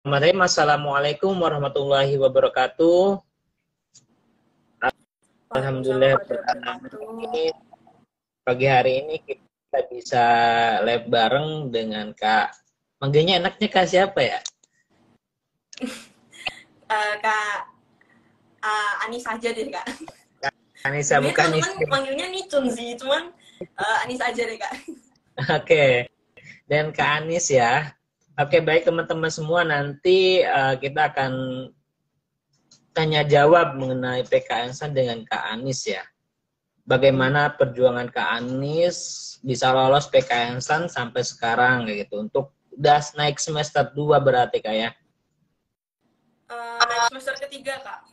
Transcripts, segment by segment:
Assalamualaikum warahmatullahi wabarakatuh. Alhamdulillah pagi hari ini kita bisa live bareng dengan Kak. Manggilnya enaknya Kak siapa ya? Kak Anis aja deh Kak. Anissa, bukan teman-teman manggilnya Nicun sih, cuman Anis aja deh Kak. Oke. Dan Kak Anis ya. Oke, baik teman-teman semua, nanti kita akan tanya jawab mengenai PKN-san dengan Kak Anis ya. Bagaimana perjuangan Kak Anis bisa lolos PKN-san sampai sekarang kayak gitu. Untuk udah naik semester 2 berarti Kak ya? Naik semester ketiga Kak.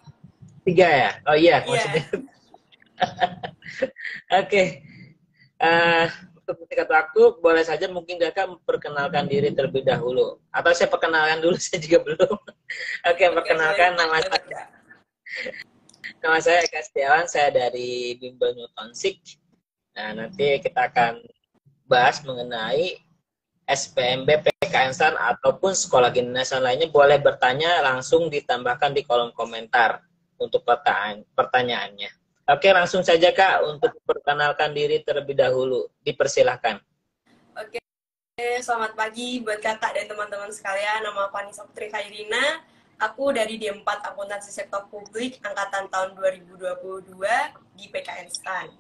3 ya? Oh iya, maksudnya. Oke. Untuk singkat waktu, boleh saja mungkin Kakak memperkenalkan diri terlebih dahulu. Atau saya perkenalkan dulu, saya juga belum. Oke, perkenalkan nama saya. Nama saya Eka Setiawan, saya dari Bimbel Newton Sik. Nah, nanti kita akan bahas mengenai SPMB, PKN-san, ataupun sekolah kedinasan lainnya. Boleh bertanya, langsung ditambahkan di kolom komentar untuk pertanyaannya. Oke, langsung saja Kak untuk perkenalkan diri terlebih dahulu. Dipersilahkan. Oke, selamat pagi buat Kakak dan teman-teman sekalian. Nama aku Anissa Putri Khairina. Aku dari D4 Akuntansi Sektor Publik angkatan tahun 2022 di PKN STAN.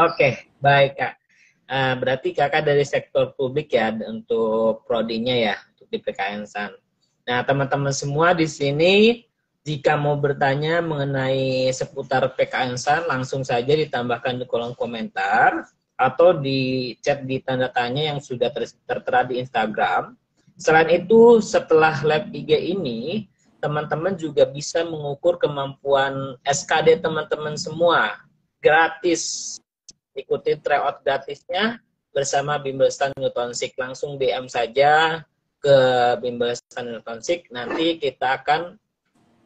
Oke, baik Kak. Berarti Kakak dari sektor publik ya untuk prodinya ya, untuk di PKN STAN. Nah, teman-teman semua di sini jika mau bertanya mengenai seputar PKN-san, langsung saja ditambahkan di kolom komentar atau di chat di tanda tanya yang sudah tertera di Instagram. Selain itu, setelah lab IG ini, teman-teman juga bisa mengukur kemampuan SKD teman-teman semua. Gratis. Ikuti tryout gratisnya bersama Bimbel STAN Newton Sik. Langsung DM saja ke Bimbel STAN Newton Sik. Nanti kita akan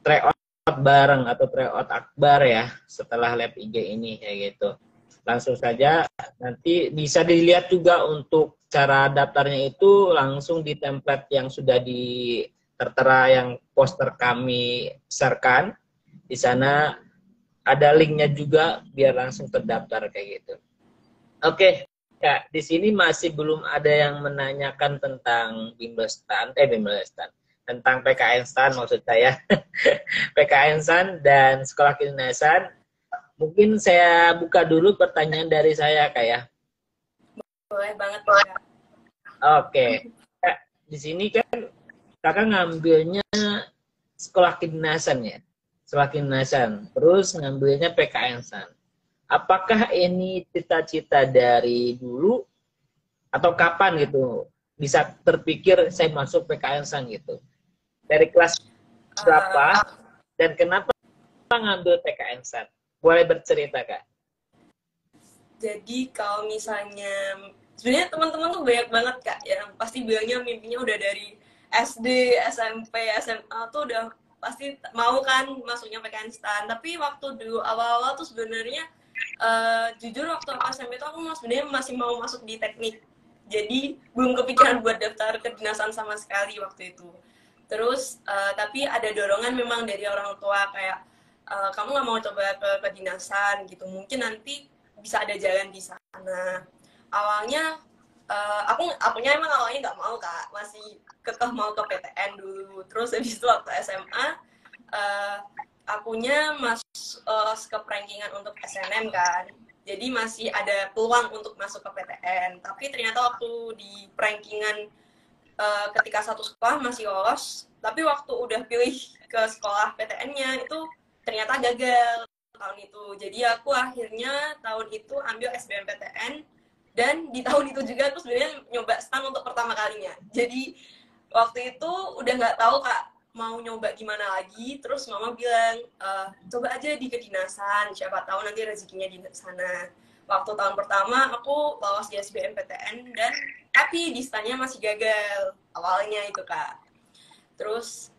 tryout bareng atau tryout akbar ya setelah lab IG ini kayak gitu. Langsung saja, nanti bisa dilihat juga untuk cara daftarnya itu langsung di template yang sudah tertera yang poster kami sharekan. Di sana ada linknya juga biar langsung terdaftar kayak gitu. Oke, Kak, di sini masih belum ada yang menanyakan tentang Bimbel STAN, tentang PKN STAN maksud saya. PKN STAN dan sekolah kedinasan. Mungkin saya buka dulu pertanyaan dari saya Kak ya. Boleh banget Kak. Oke. Kak, di sini kan Kakak ngambilnya sekolah kedinasan ya. Sekolah kedinasan. Terus ngambilnya PKN STAN. Apakah ini cita-cita dari dulu atau kapan gitu bisa terpikir saya masuk PKN STAN gitu? Dari kelas berapa dan kenapa ngambil PKN STAN? Boleh bercerita Kak? Jadi kalau misalnya sebenarnya teman-teman tuh banyak banget Kak ya, pasti bilangnya mimpinya udah dari SD, SMP, SMA tuh udah pasti mau kan masuknya PKN STAN. Tapi waktu dulu awal-awal tuh sebenarnya jujur waktu aku SMP tuh aku sebenarnya masih mau masuk di teknik. Jadi belum kepikiran buat daftar kedinasan sama sekali waktu itu. Terus tapi ada dorongan memang dari orang tua kayak kamu nggak mau coba ke kedinasan gitu, mungkin nanti bisa ada jalan di sana. Awalnya akunya emang awalnya nggak mau Kak, masih kekeh mau ke PTN dulu. Terus habis itu waktu SMA akunya ke rankingan untuk SNM kan, jadi masih ada peluang untuk masuk ke PTN. Tapi ternyata waktu di rankingan ketika satu sekolah masih lolos, tapi waktu udah pilih ke sekolah PTN-nya itu ternyata gagal tahun itu. Jadi aku akhirnya tahun itu ambil SBMPTN, dan di tahun itu juga aku sebenarnya nyoba STAN untuk pertama kalinya. Jadi waktu itu udah nggak tahu Kak mau nyoba gimana lagi. Terus mama bilang coba aja di kedinasan, siapa tahu nanti rezekinya di sana. Waktu tahun pertama aku lolos di SBMPTN, dan tapi di STAN-nya masih gagal awalnya itu Kak. Terus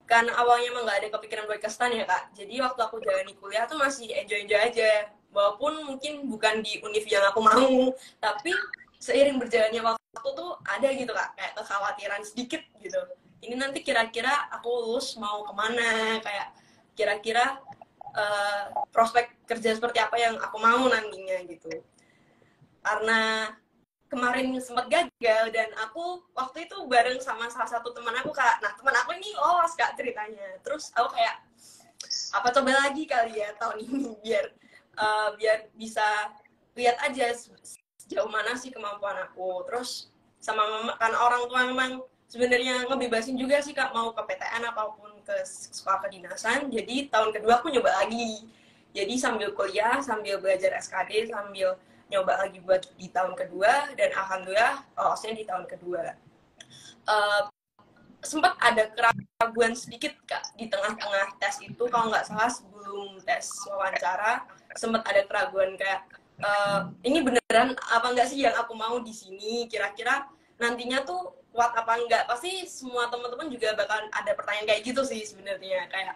karena awalnya emang nggak ada kepikiran buat ke STAN ya Kak, jadi waktu aku jalani kuliah tuh masih enjoy aja, walaupun mungkin bukan di univ yang aku mau. Tapi seiring berjalannya waktu waktu tuh ada gitu Kak, kayak kekhawatiran sedikit gitu. Ini nanti kira-kira aku lulus mau kemana, kayak kira-kira prospek kerja seperti apa yang aku mau nantinya gitu. Karena kemarin sempat gagal dan aku waktu itu bareng sama salah satu teman aku Kak. Nah teman aku ini lolos Kak ceritanya. Terus aku kayak apa coba lagi kali ya tahun ini biar bisa lihat aja sejauh mana sih kemampuan aku. Terus sama kan orang tua memang sebenarnya ngebebasin juga sih Kak, mau ke PTN apapun ke sekolah kedinasan. Jadi tahun kedua aku nyoba lagi. Jadi sambil kuliah, sambil belajar SKD, sambil nyoba lagi buat di tahun kedua, dan alhamdulillah lolosnya di tahun kedua. Sempat ada keraguan sedikit Kak di tengah-tengah tes itu, kalau nggak salah sebelum tes wawancara sempat ada keraguan kayak ini beneran apa enggak sih yang aku mau di sini, kira-kira nantinya tuh kuat apa enggak. Pasti semua teman-teman juga bakal ada pertanyaan kayak gitu sih sebenarnya, kayak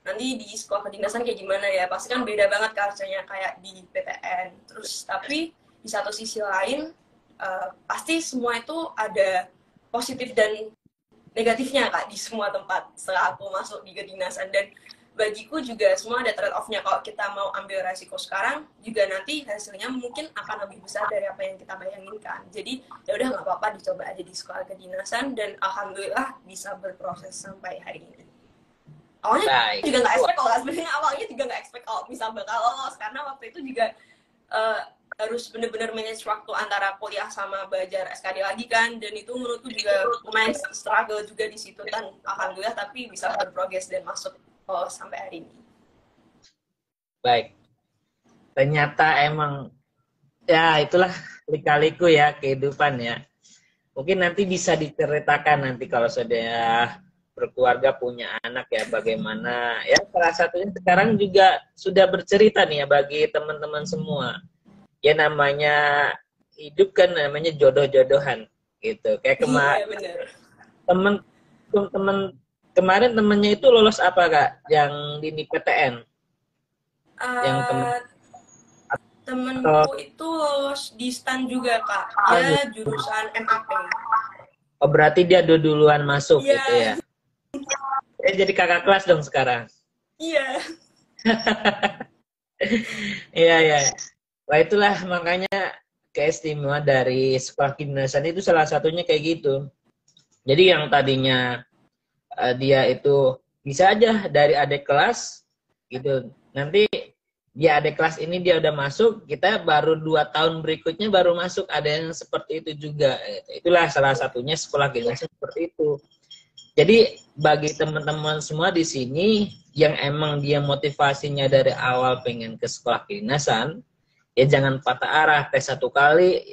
nanti di sekolah kedinasan kayak gimana ya, pasti kan beda banget culture-nya kayak di PTN. Terus tapi di satu sisi lain pasti semua itu ada positif dan negatifnya Kak di semua tempat setelah aku masuk di kedinasan. Dan bagiku juga semua ada trade off-nya. Kalau kita mau ambil resiko sekarang, juga nanti hasilnya mungkin akan lebih besar dari apa yang kita bayangin kan. Jadi ya udah nggak apa-apa, dicoba aja di sekolah kedinasan, dan alhamdulillah bisa berproses sampai hari ini. Awalnya juga nggak expect kalau sebenarnya awalnya juga nggak expect kalau bisa bakal lolos, karena waktu itu juga harus bener-bener manage waktu antara kuliah sama belajar SKD lagi kan, dan itu menurutku juga lumayan struggle juga di situ, dan alhamdulillah tapi bisa berprogres dan masuk sampai hari ini. Baik, ternyata emang ya itulah lika-liku ya kehidupan ya. Mungkin nanti bisa diceritakan nanti kalau sudah berkeluarga punya anak ya, bagaimana ya. Salah satunya sekarang juga sudah bercerita nih ya bagi teman-teman semua ya, namanya hidup kan namanya jodoh-jodohan gitu. Kayak temen kemarin temennya itu lolos apa Kak yang di PTN yang temenku itu lolos di STAN juga Kak, dia jurusan MAP. Oh berarti dia duluan masuk gitu ya. Jadi kakak kelas dong sekarang. Iya. Iya. Wah itulah makanya keistimewaan dari sekolah kedinasan itu salah satunya kayak gitu. Jadi yang tadinya dia itu bisa aja dari adik kelas gitu. Nanti dia adik kelas ini dia udah masuk, kita baru 2 tahun berikutnya baru masuk, ada yang seperti itu juga. Itulah salah satunya sekolah kedinasan seperti itu. Jadi bagi teman-teman semua di sini yang emang dia motivasinya dari awal pengen ke sekolah kedinasan, ya jangan patah arah. Tes satu kali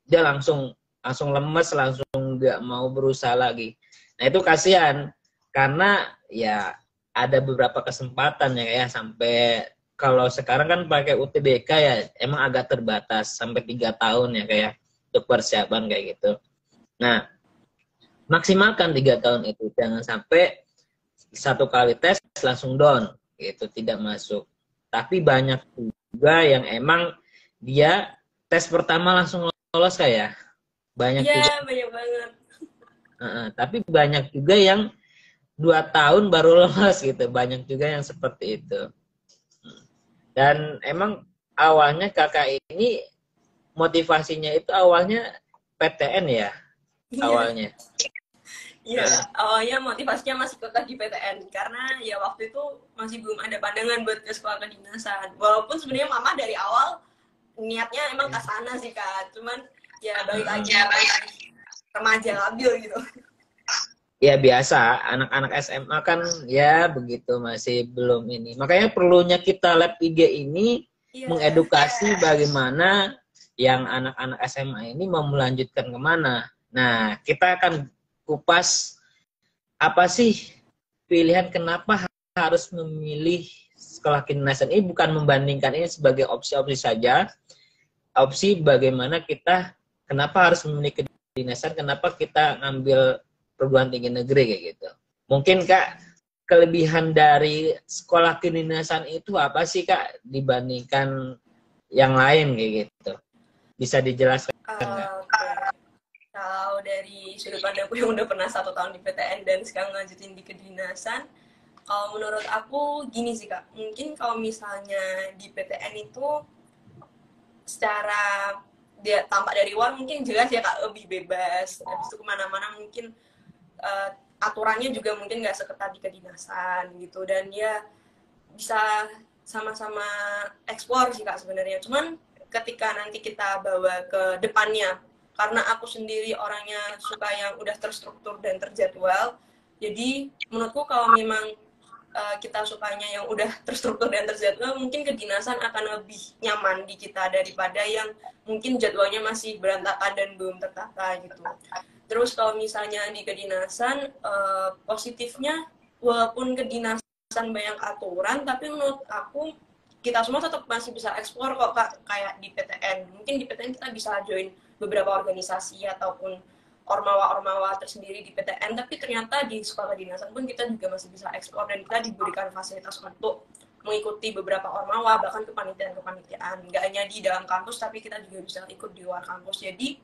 dia langsung lemes, langsung nggak mau berusaha lagi. Nah itu kasihan, karena ya ada beberapa kesempatan ya sampai kalau sekarang kan pakai UTBK ya emang agak terbatas sampai 3 tahun ya kayak untuk persiapan kayak gitu. Nah maksimalkan 3 tahun itu, jangan sampai satu kali tes langsung down gitu, tidak masuk. Tapi banyak juga yang emang dia tes pertama langsung lolos kayak banyak juga. Banyak banget. Tapi banyak juga yang 2 tahun baru lolos gitu, banyak juga yang seperti itu. Dan emang awalnya kakak ini motivasinya itu awalnya PTN ya awalnya. Iya, awalnya motivasinya masih kekeh di PTN karena ya waktu itu masih belum ada pandangan buat ke sekolah kedinasan. Walaupun sebenarnya mama dari awal niatnya emang ke sana sih Kak, cuman ya balik lagi remaja labil gitu. Ya biasa, anak-anak SMA kan ya begitu, masih belum ini. Makanya perlunya kita lab IG ini mengedukasi bagaimana yang anak-anak SMA ini mau melanjutkan kemana. Nah, kita akan kupas apa sih pilihan kenapa harus memilih sekolah kedinasan ini, bukan membandingkan ini sebagai opsi-opsi saja. Opsi bagaimana kita kenapa harus memilih kedinasan, kenapa kita ngambil perguruan tinggi negeri kayak gitu. Mungkin Kak, kelebihan dari sekolah kedinasan itu apa sih Kak dibandingkan yang lain kayak gitu? Bisa dijelaskan nggak? dari sudut pandangku yang udah pernah 1 tahun di PTN dan sekarang lanjutin di kedinasan, kalau menurut aku gini sih Kak, mungkin kalau misalnya di PTN itu secara dia tampak dari luar mungkin jelas ya Kak, lebih bebas, habis itu kemana-mana mungkin aturannya juga mungkin nggak seketat di kedinasan gitu, dan ya bisa sama-sama eksplor sih Kak sebenarnya. Cuman ketika nanti kita bawa ke depannya, karena aku sendiri orangnya suka yang udah terstruktur dan terjadwal, jadi menurutku kalau memang kita sukanya yang udah terstruktur dan terjadwal, mungkin kedinasan akan lebih nyaman di kita daripada yang mungkin jadwalnya masih berantakan dan belum tertata gitu. Terus kalau misalnya di kedinasan, positifnya walaupun kedinasan banyak aturan, tapi menurut aku kita semua tetap masih bisa eksplor kok Kak, kayak di PTN. Mungkin di PTN kita bisa join beberapa organisasi ataupun ormawa-ormawa tersendiri di PTN, tapi ternyata di sekolah kedinasan pun kita juga masih bisa eksplor dan kita diberikan fasilitas untuk mengikuti beberapa ormawa, bahkan kepanitiaan-kepanitiaan. Nggak hanya di dalam kampus, tapi kita juga bisa ikut di luar kampus. Jadi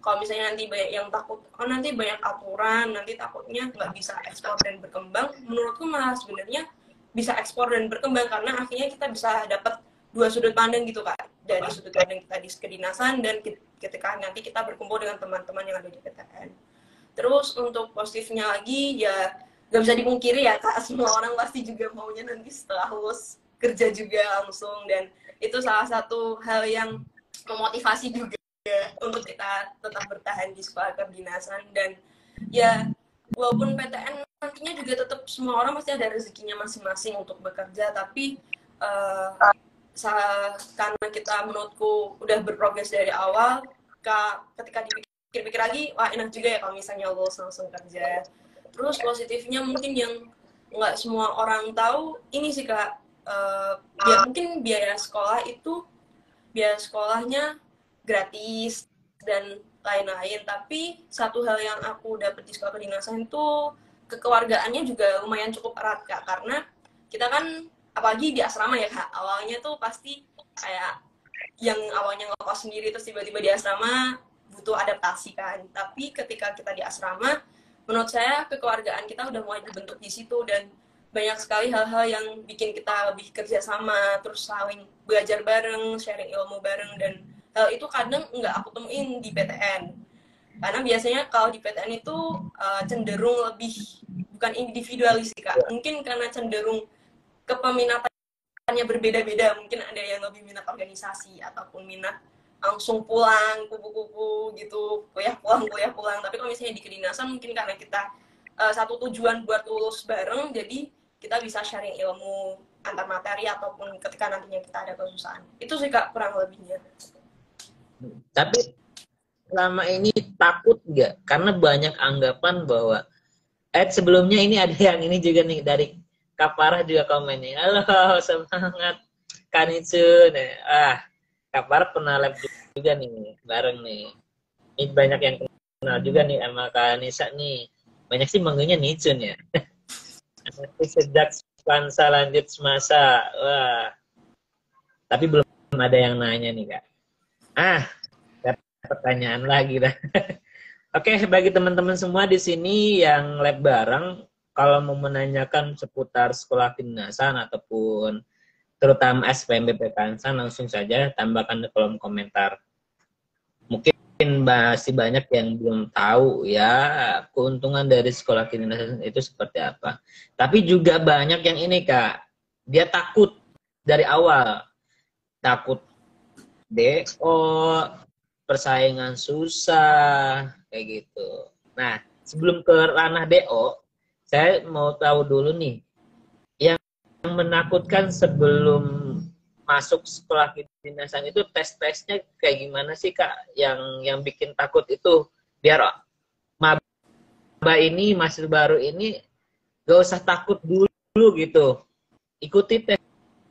kalau misalnya nanti banyak yang takut, oh nanti banyak aturan, nanti takutnya nggak bisa eksplor dan berkembang, menurutku malah sebenarnya bisa eksplor dan berkembang, karena akhirnya kita bisa dapat 2 sudut pandang gitu Kak, dari sudut pandang kita di kedinasan dan ketika nanti kita berkumpul dengan teman-teman yang ada di PTN. Terus untuk positifnya lagi ya nggak bisa dipungkiri ya Kak, semua orang pasti juga maunya nanti setelah lulus kerja juga langsung, dan itu salah satu hal yang memotivasi juga untuk kita tetap bertahan di sekolah kedinasan. Dan ya walaupun PTN nantinya juga tetap semua orang pasti ada rezekinya masing-masing untuk bekerja, tapi karena kita menurutku udah berprogres dari awal, ketika dipikir-pikir lagi, wah enak juga ya kalau misalnya lulus langsung kerja. Terus positifnya mungkin yang nggak semua orang tahu, ini sih Kak, ya mungkin biaya sekolahnya gratis dan lain-lain, tapi satu hal yang aku dapat di sekolah kedinasan itu kekeluargaannya juga lumayan cukup erat Kak, karena kita kan apalagi di asrama ya Kak, awalnya tuh pasti kayak yang awalnya ngekos sendiri terus tiba-tiba di asrama butuh adaptasi kan, tapi ketika kita di asrama menurut saya kekeluargaan kita udah mulai dibentuk di situ, dan banyak sekali hal-hal yang bikin kita lebih kerjasama, terus saling belajar bareng, sharing ilmu bareng, dan hal itu kadang nggak aku temuin di PTN. Karena biasanya kalau di PTN itu cenderung lebih bukan individualis sih Kak, mungkin karena cenderung kepeminatannya berbeda-beda, mungkin ada yang lebih minat organisasi ataupun minat langsung pulang kupu-kupu gitu, kuliah pulang. Tapi kalau misalnya di kedinasan mungkin karena kita satu tujuan buat lulus bareng, jadi kita bisa sharing ilmu antar materi ataupun ketika nantinya kita ada kesusahan. Itu sih Kak kurang lebihnya. Tapi selama ini takut nggak? Karena banyak anggapan bahwa sebelumnya ini ada yang ini juga nih dari Kak Farah juga komen nih. Halo, semangat Kanitsun. Kak Farah pernah lab juga nih, bareng nih. Ini banyak yang kenal juga nih sama Kak Nisa nih. Banyak sih manggilnya Nitsun ya. Sejak Spansa lanjut semasa. Wah. Tapi belum ada yang nanya nih Kak. Ada pertanyaan lagi dah. Oke, bagi teman-teman semua di sini yang lab bareng, kalau mau menanyakan seputar sekolah kedinasan ataupun terutama SPMB PKNSAN, langsung saja tambahkan di kolom komentar. Mungkin masih banyak yang belum tahu ya keuntungan dari sekolah kedinasan itu seperti apa. Tapi juga banyak yang ini Kak, dia takut dari awal. Takut DO, persaingan susah, kayak gitu. Nah, sebelum ke ranah DO, saya mau tahu dulu nih, yang menakutkan sebelum masuk sekolah kedinasan itu tes-tesnya kayak gimana sih Kak? Yang bikin takut itu biar maba ini masih baru ini gak usah takut dulu gitu, ikuti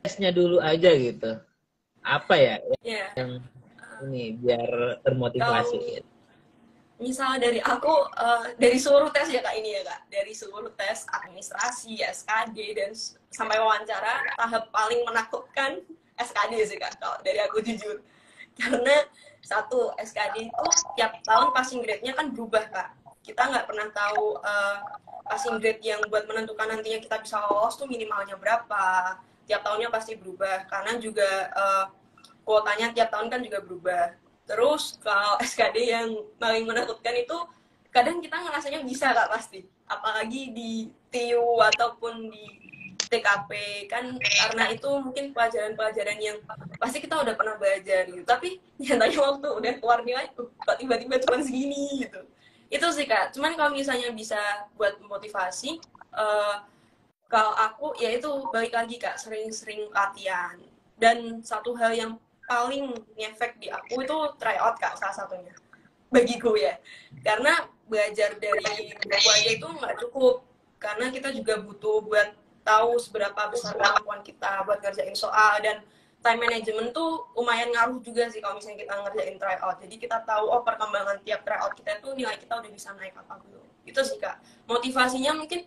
tesnya dulu aja gitu. Apa ya yang ini biar termotivasi? Misalnya dari aku, dari seluruh tes ya Kak ini ya Kak, dari seluruh tes administrasi, SKD, dan sampai wawancara, tahap paling menakutkan SKD sih Kak, kalau dari aku jujur. Karena satu, SKD itu tiap tahun passing grade-nya kan berubah, Kak. Kita nggak pernah tahu passing grade yang buat menentukan nantinya kita bisa lolos tuh minimalnya berapa. Tiap tahunnya pasti berubah, karena juga kuotanya tiap tahun kan juga berubah. Terus kalau SKD yang paling menakutkan itu, kadang kita ngerasanya bisa, Kak, pasti. Apalagi di TU ataupun di TKP kan, karena itu mungkin pelajaran-pelajaran yang pasti kita udah pernah belajar gitu, tapi nyatanya waktu udah keluar nilai kok tiba-tiba cuma segini gitu. Itu sih, Kak. Cuman kalau misalnya bisa buat motivasi, kalau aku ya itu balik lagi, Kak, sering-sering latihan. Dan satu hal yang paling ngefek di aku itu tryout, Kak, salah satunya bagiku ya, karena belajar dari buku aja itu nggak cukup, karena kita juga butuh buat tahu seberapa besar kemampuan kita buat ngerjain soal, dan time management tuh lumayan ngaruh juga sih kalau misalnya kita ngerjain tryout. Jadi kita tahu perkembangan tiap tryout kita tuh nilai kita udah bisa naik apa belum. Itu sih, Kak, motivasinya mungkin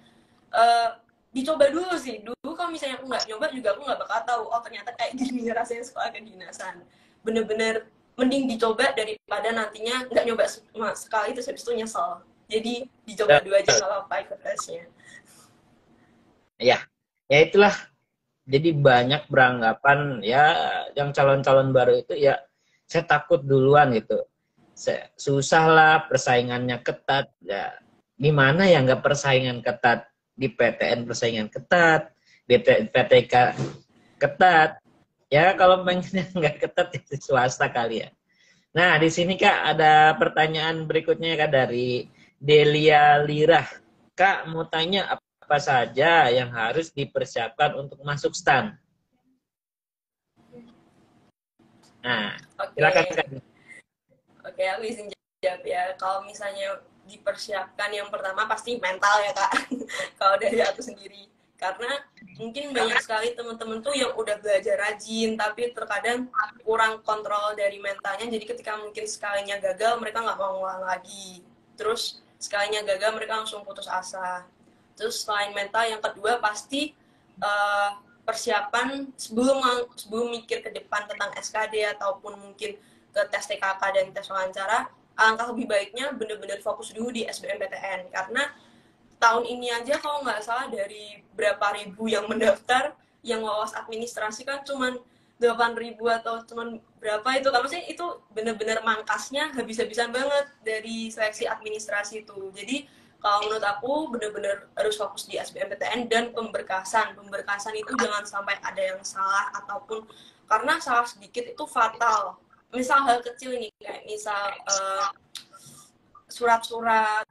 dicoba dulu sih. Dulu kalau misalnya aku nggak nyoba juga aku nggak bakal tahu ternyata kayak gini rasanya sekolah kedinasan. Bener-bener mending dicoba daripada nantinya nggak nyoba sekali terus habis itu nyesel. Jadi dicoba dulu aja nggak apa-apa ikut tesnya. Ya, ya itulah. Jadi banyak beranggapan ya yang calon-calon baru itu ya saya takut duluan gitu. Susah lah, persaingannya ketat. Ya, gimana ya nggak persaingan ketat? Di PTN persaingan ketat, di PTK ketat. Ya kalau pengennya nggak ketat di swasta kali ya. Nah di sini Kak ada pertanyaan berikutnya Kak dari Delia Lirah. Kak mau tanya apa saja yang harus dipersiapkan untuk masuk STAN? Nah, silakan Kak. Oke, aku izin jawab ya. Kalau misalnya dipersiapkan, yang pertama pasti mental ya, Kak. Kalau dari aku sendiri. Karena mungkin banyak sekali teman-teman tuh yang udah belajar rajin, tapi terkadang kurang kontrol dari mentalnya. Jadi ketika mungkin sekalinya gagal, mereka nggak mau ngulang lagi. Terus sekalinya gagal, mereka langsung putus asa. Terus selain mental, yang kedua pasti persiapan sebelum mikir ke depan tentang SKD ataupun mungkin ke tes TKK dan tes wawancara, alangkah lebih baiknya benar-benar fokus dulu di SBMPTN, karena tahun ini aja kalau nggak salah dari berapa ribu yang mendaftar, yang lolos administrasi kan cuman 8.000 atau cuman berapa itu, kan maksudnya itu benar-benar mangkasnya habis-habisan banget dari seleksi administrasi itu. Jadi kalau menurut aku benar-benar harus fokus di SBMPTN dan pemberkasan itu jangan sampai ada yang salah, ataupun karena salah sedikit itu fatal. Misal hal kecil ini, kayak misal surat-surat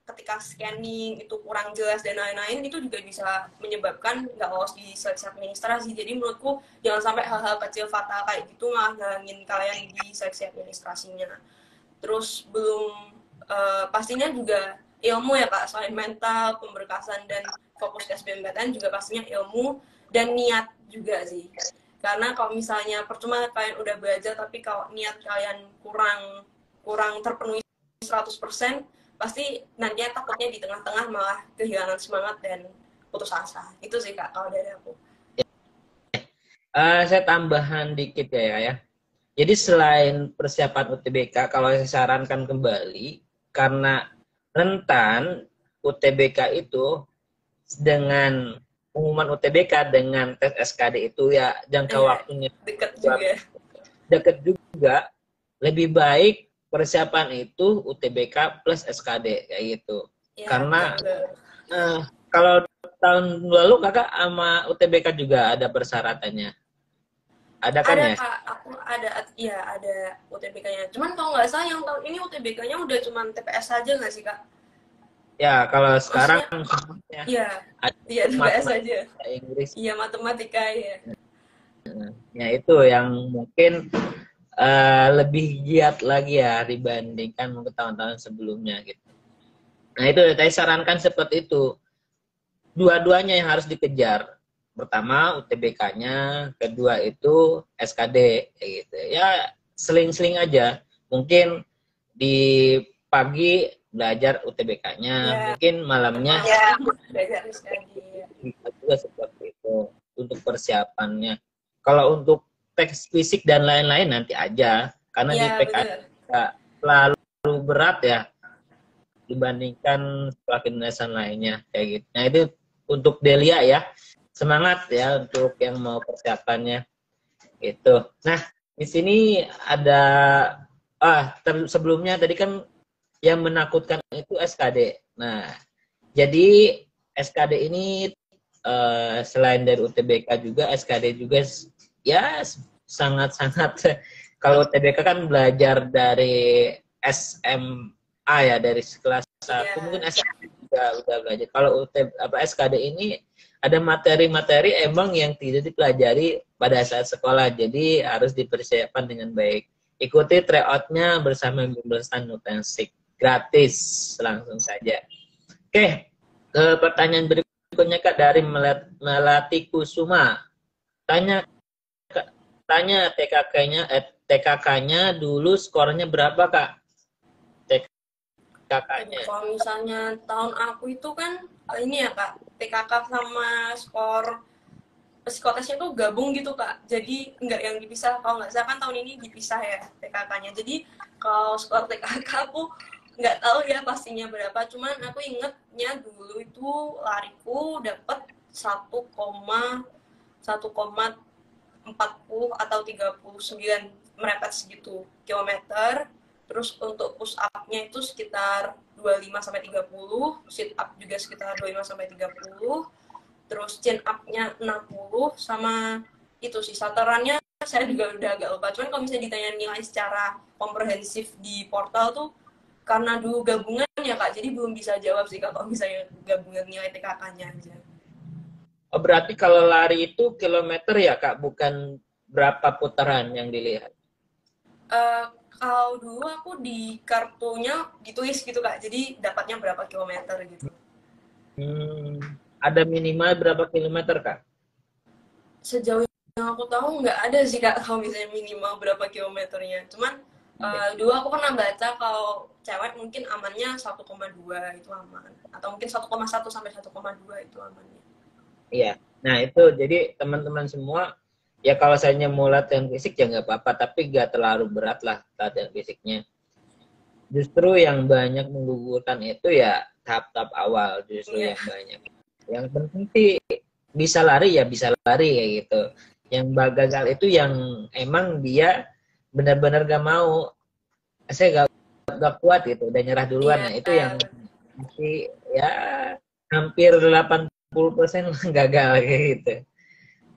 ketika scanning itu kurang jelas dan lain-lain, itu juga bisa menyebabkan nggak lolos di seleksi administrasi. Jadi menurutku jangan sampai hal-hal kecil fatal kayak gitu ngalangin kalian di seleksi administrasinya. Terus belum pastinya juga ilmu ya, Kak, selain mental, pemberkasan, dan fokus ke SBMPTN juga pastinya ilmu dan niat juga sih. Karena kalau misalnya percuma kalian udah belajar tapi kalau niat kalian kurang terpenuhi 100%, pasti nantinya takutnya di tengah-tengah malah kehilangan semangat dan putus asa. Itu sih, Kak, kalau dari aku. Saya tambahan dikit ya. Jadi selain persiapan UTBK, kalau saya sarankan kembali, karena rentan UTBK itu dengan pengumuman UTBK dengan tes SKD itu ya jangka waktunya dekat juga, lebih baik persiapan itu UTBK plus SKD kayak gitu. Ya, karena kalau tahun lalu Kakak sama UTBK juga ada persyaratannya. Ada kan ya? Kak, aku ada UTBK-nya. Cuman kalau nggak salah yang tahun ini UTBK-nya udah cuma TPS aja nggak sih, Kak? Ya, kalau sekarang iya TPS aja. Inggris. Iya, matematika ya. Ya itu yang mungkin lebih giat lagi ya dibandingkan mungkin tahun-tahun sebelumnya gitu. Nah itu saya sarankan seperti itu. Dua-duanya yang harus dikejar. Pertama UTBK-nya, kedua itu SKD gitu. Ya seling-seling aja. Mungkin di pagi belajar UTBK-nya, mungkin malamnya belajar SKD. Juga seperti itu untuk persiapannya. Kalau untuk teks fisik dan lain-lain nanti aja, Karena di Iya, PKN bener. nggak terlalu berat ya dibandingkan sekolah kedinasan lainnya kayak gitu. Nah itu untuk Delia ya, semangat ya untuk yang mau persiapannya gitu. Nah di sini ada sebelumnya tadi kan yang menakutkan itu SKD. Nah jadi SKD ini selain dari UTBK juga SKD juga ya sangat-sangat kalau UTBK kan belajar dari SMA ya dari kelas 1 mungkin Iya. SMA juga udah belajar. Kalau SKD ini ada materi-materi emang yang tidak dipelajari pada saat sekolah, jadi harus dipersiapkan dengan baik. Ikuti tryout-nya bersama Bimbel Stan Nutensik gratis langsung saja. Oke, ke pertanyaan berikutnya Kak dari Melati Kusuma. Tanya TKK-nya dulu skornya berapa Kak? TKK-nya. Kalau misalnya tahun aku itu kan ini ya Kak, TKK sama skor psikotesnya tuh gabung gitu Kak. Jadi nggak yang dipisah. Kalau nggak salah kan tahun ini dipisah ya TKK-nya. Jadi kalau skor TKK aku nggak tahu ya pastinya berapa. Cuman aku ingetnya dulu itu lariku dapet 1,40 atau 39 merepet segitu kilometer. Terus untuk push up-nya itu sekitar 25 sampai 30, sit up juga sekitar 25 sampai 30. Terus chin up-nya 60 sama itu sih satorannya saya juga udah agak lupa. Cuman kalau misalnya ditanya nilai secara komprehensif di portal tuh karena dulu gabungan ya Kak, jadi belum bisa jawab sih kalau misalnya gabungan nilai TKK-nya aja. Oh, berarti kalau lari itu kilometer ya Kak, bukan berapa putaran yang dilihat? Kalau dulu aku di kartunya ditulis gitu Kak, jadi dapatnya berapa kilometer gitu. Ada minimal berapa kilometer Kak? Sejauh yang aku tahu nggak ada sih Kak kalau misalnya minimal berapa kilometernya. Cuman dulu aku pernah baca kalau cewek mungkin amannya 1,2 itu aman. Atau mungkin 1,1 sampai 1,2 itu amannya. Iya. Nah itu jadi teman-teman semua ya kalau saya mau latihan fisik ya nggak apa-apa, tapi nggak terlalu berat lah latihan fisiknya. Justru yang banyak menggugurkan itu ya tahap-tahap awal justru Iya. yang banyak. Yang penting sih bisa lari ya bisa lari kayak gitu. Yang gagal itu yang emang dia benar-benar gak mau, saya gak kuat gitu, udah nyerah duluan. Iya. Nah itu yang masih ya hampir 80% gagal kayak gitu.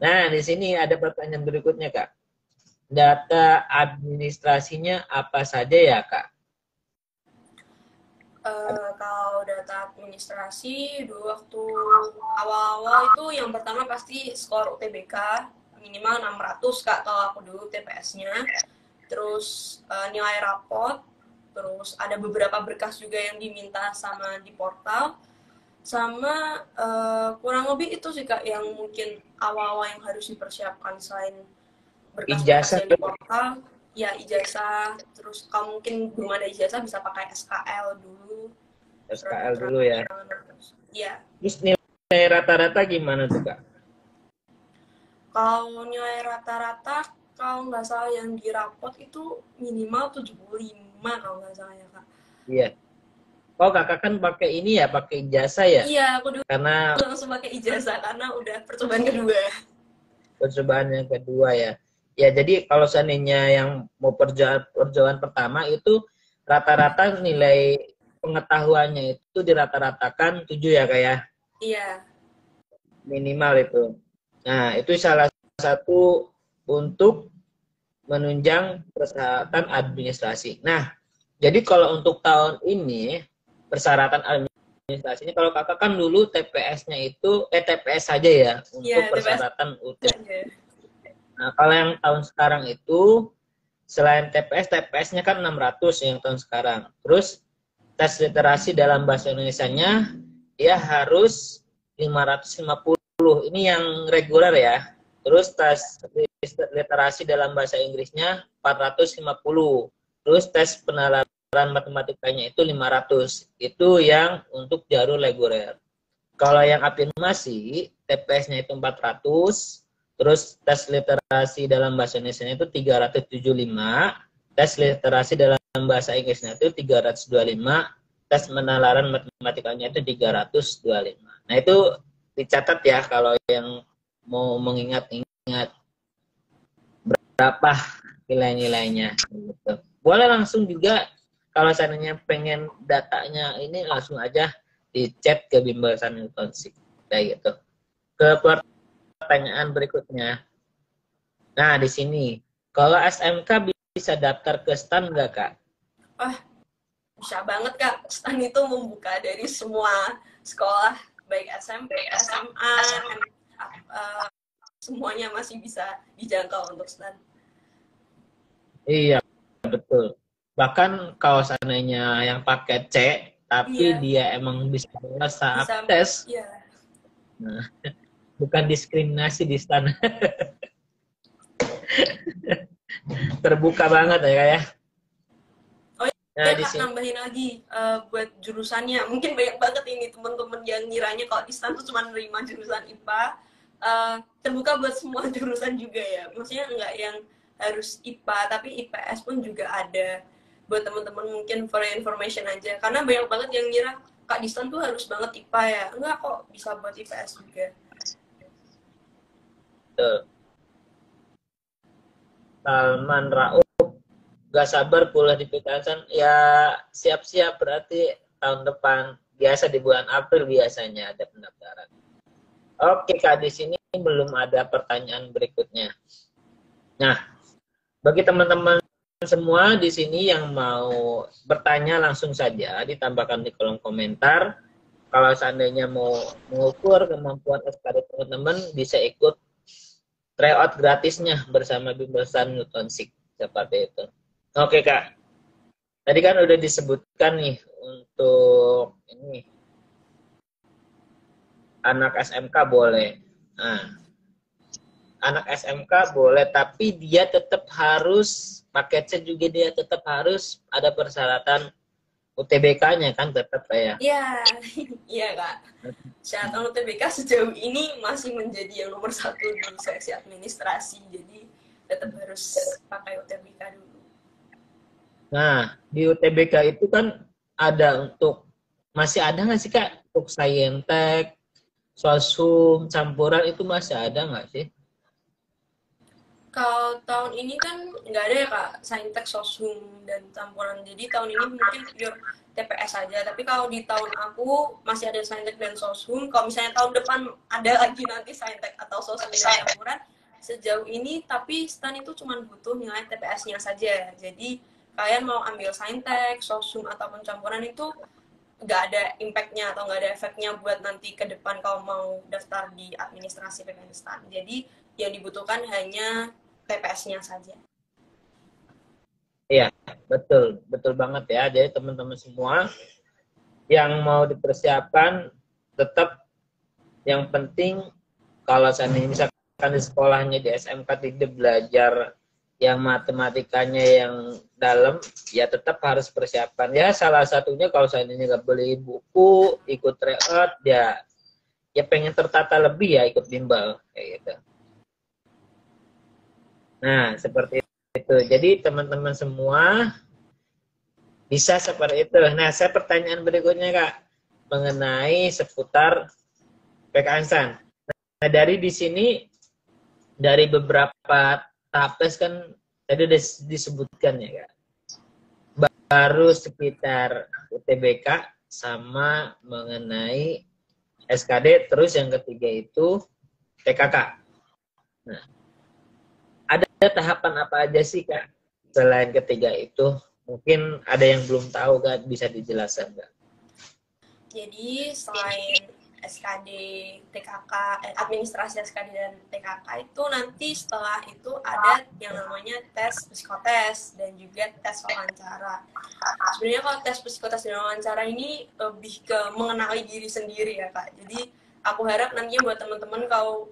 Nah di sini ada pertanyaan berikutnya Kak. Data administrasinya apa saja ya Kak? Kalau data administrasi dulu waktu awal-awal itu yang pertama pasti skor UTBK minimal 600 Kak kalau aku dulu TPS-nya. Terus nilai rapot, terus ada beberapa berkas juga yang diminta sama di portal, sama kurang lebih itu sih Kak yang mungkin awal-awal yang harus dipersiapkan selain berkas-berkas Ijazah yang di portal. Ya ijazah, terus kalau mungkin belum ada ijazah bisa pakai SKL dulu, surat SKL keterangan. dulu ya. Iya. Terus nilai rata-rata gimana tuh Kak? Kalau nilai rata-rata kalau nggak salah yang di rapot itu minimal 75 kalau nggak salah ya Kak. Iya. Oh kakak kan pakai ini ya, pakai ijazah ya? Iya, aku dulu Karena langsung pakai ijazah karena udah percobaan kedua. percobaan yang kedua ya. Ya jadi kalau seandainya yang mau perjalanan pertama itu rata-rata nilai pengetahuannya itu dirata-ratakan 7 ya Kak ya? Iya. Minimal itu. Nah itu salah satu untuk menunjang persyaratan administrasi. Nah jadi kalau untuk tahun ini persyaratan administrasinya kalau kakak kan dulu TPS-nya itu TPS saja ya untuk Iya, persyaratan UTS. aja. Nah, kalau yang tahun sekarang itu selain TPS-nya kan 600 yang tahun sekarang. Terus tes literasi dalam bahasa Indonesianya ya harus 550. Ini yang reguler ya. Terus tes literasi dalam bahasa Inggrisnya 450. Terus tes penalaran matematikanya itu 500. Itu yang untuk jalur reguler. Kalau yang afirmasi, TPS-nya itu 400, terus tes literasi dalam bahasa Indonesia itu 375, tes literasi dalam bahasa Inggrisnya itu 325, tes penalaran matematikanya itu 325. Nah itu dicatat ya kalau yang mau mengingat-ingat berapa nilai-nilainya. Gitu. Boleh langsung juga kalau seandainya pengen datanya ini langsung aja di chat ke Bimbel San Newtonsik kayak gitu. Ke pertanyaan berikutnya. Nah di sini kalau SMK bisa daftar ke STAN nggak Kak? Wah, bisa banget Kak. STAN itu membuka dari semua sekolah, baik SMP, SMA, semuanya masih bisa dijangkau untuk STAN. Iya, betul. Bahkan kalau seandainya yang pakai C, tapi Iya, dia emang bisa lolos saat bisa. tes, Iya. nah, bukan diskriminasi di sana. Terbuka banget ya. Oh Nah, iya di Kak, sini nambahin lagi buat jurusannya. Mungkin banyak banget ini teman-teman yang ngiranya kalau di STAN tuh cuma nerima jurusan IPA. Terbuka buat semua jurusan juga ya. Maksudnya nggak yang harus IPA, tapi IPS pun juga ada. Buat teman-teman mungkin for information aja. Karena banyak banget yang ngira Kak di STAN tuh harus banget IPA ya. Enggak kok, bisa buat IPS juga. tuh, Salman Rauf gak sabar kuliah di PKN. Ya siap-siap berarti tahun depan. Biasa di bulan April biasanya ada pendaftaran. Oke Kak, di sini belum ada pertanyaan berikutnya. Nah, bagi teman-teman semua di sini yang mau bertanya langsung saja ditambahkan di kolom komentar. Kalau seandainya mau mengukur kemampuan SKD teman-teman bisa ikut tryout gratisnya bersama Bimbel San Newtonsik seperti itu. Oke Kak, tadi kan udah disebutkan nih untuk ini anak SMK boleh. Nah, anak SMK boleh, tapi dia tetap harus paketnya juga dia tetap harus ada persyaratan UTBK-nya kan tetap ya. Iya, iya Kak. Syarat UTBK sejauh ini masih menjadi yang nomor satu di seksi administrasi. Jadi tetap harus pakai UTBK dulu. Nah, di UTBK itu kan ada untuk masih ada nggak sih Kak untuk Saintek, Sosum, campuran itu masih ada nggak sih? Kalau tahun ini kan nggak ada ya Kak, Saintek, Soshum, dan campuran. Jadi tahun ini mungkin pure TPS saja. Tapi kalau di tahun aku masih ada Saintek dan Soshum. Kalau misalnya tahun depan ada lagi nanti Saintek atau Soshum dan campuran, sejauh ini tapi STAN itu cuma butuh nilai TPS-nya saja. Jadi kalian mau ambil Saintek, Soshum, ataupun campuran itu nggak ada impact-nya atau nggak ada efeknya buat nanti ke depan kalau mau daftar di administrasi PKN STAN. Jadi yang dibutuhkan hanya TPS-nya saja. Iya, betul, betul banget ya. Jadi teman-teman semua yang mau dipersiapkan tetap yang penting kalau seandainya misalkan di sekolahnya di SMK tidak belajar yang matematikanya yang dalam, ya tetap harus persiapan. Ya salah satunya kalau seandainya nggak beli buku, ikut tryout, ya pengen tertata lebih ya ikut bimbel kayak gitu. Nah seperti itu. Jadi teman-teman semua bisa seperti itu. Nah saya pertanyaan berikutnya Kak mengenai seputar PKN. Nah dari di sini dari beberapa tahap tes kan tadi udah disebutkan ya Kak. Baru sekitar UTBK sama mengenai SKD, terus yang ketiga itu TKK. Nah, ada tahapan apa aja sih Kak selain ketiga itu? Mungkin ada yang belum tahu Kak, bisa dijelaskan Kak? Jadi selain SKD, TKK, administrasi SKD dan TKK itu nanti setelah itu ada yang namanya tes psikotes dan juga tes wawancara. Sebenarnya kalau tes psikotes dan wawancara ini lebih ke mengenali diri sendiri ya Kak. Jadi aku harap nantinya buat teman-teman kalau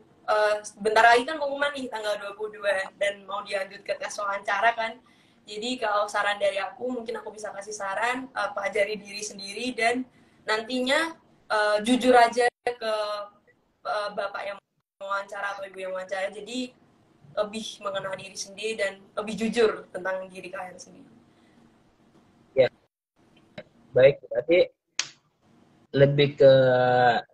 bentar lagi kan pengumuman nih tanggal 22 dan mau dilanjut ke tes wawancara kan. Jadi kalau saran dari aku mungkin aku bisa kasih saran pelajari diri sendiri dan nantinya jujur aja ke bapak yang wawancara atau ibu yang wawancara. Jadi lebih mengenal diri sendiri dan lebih jujur tentang diri kalian sendiri. Ya, baik. Berarti lebih ke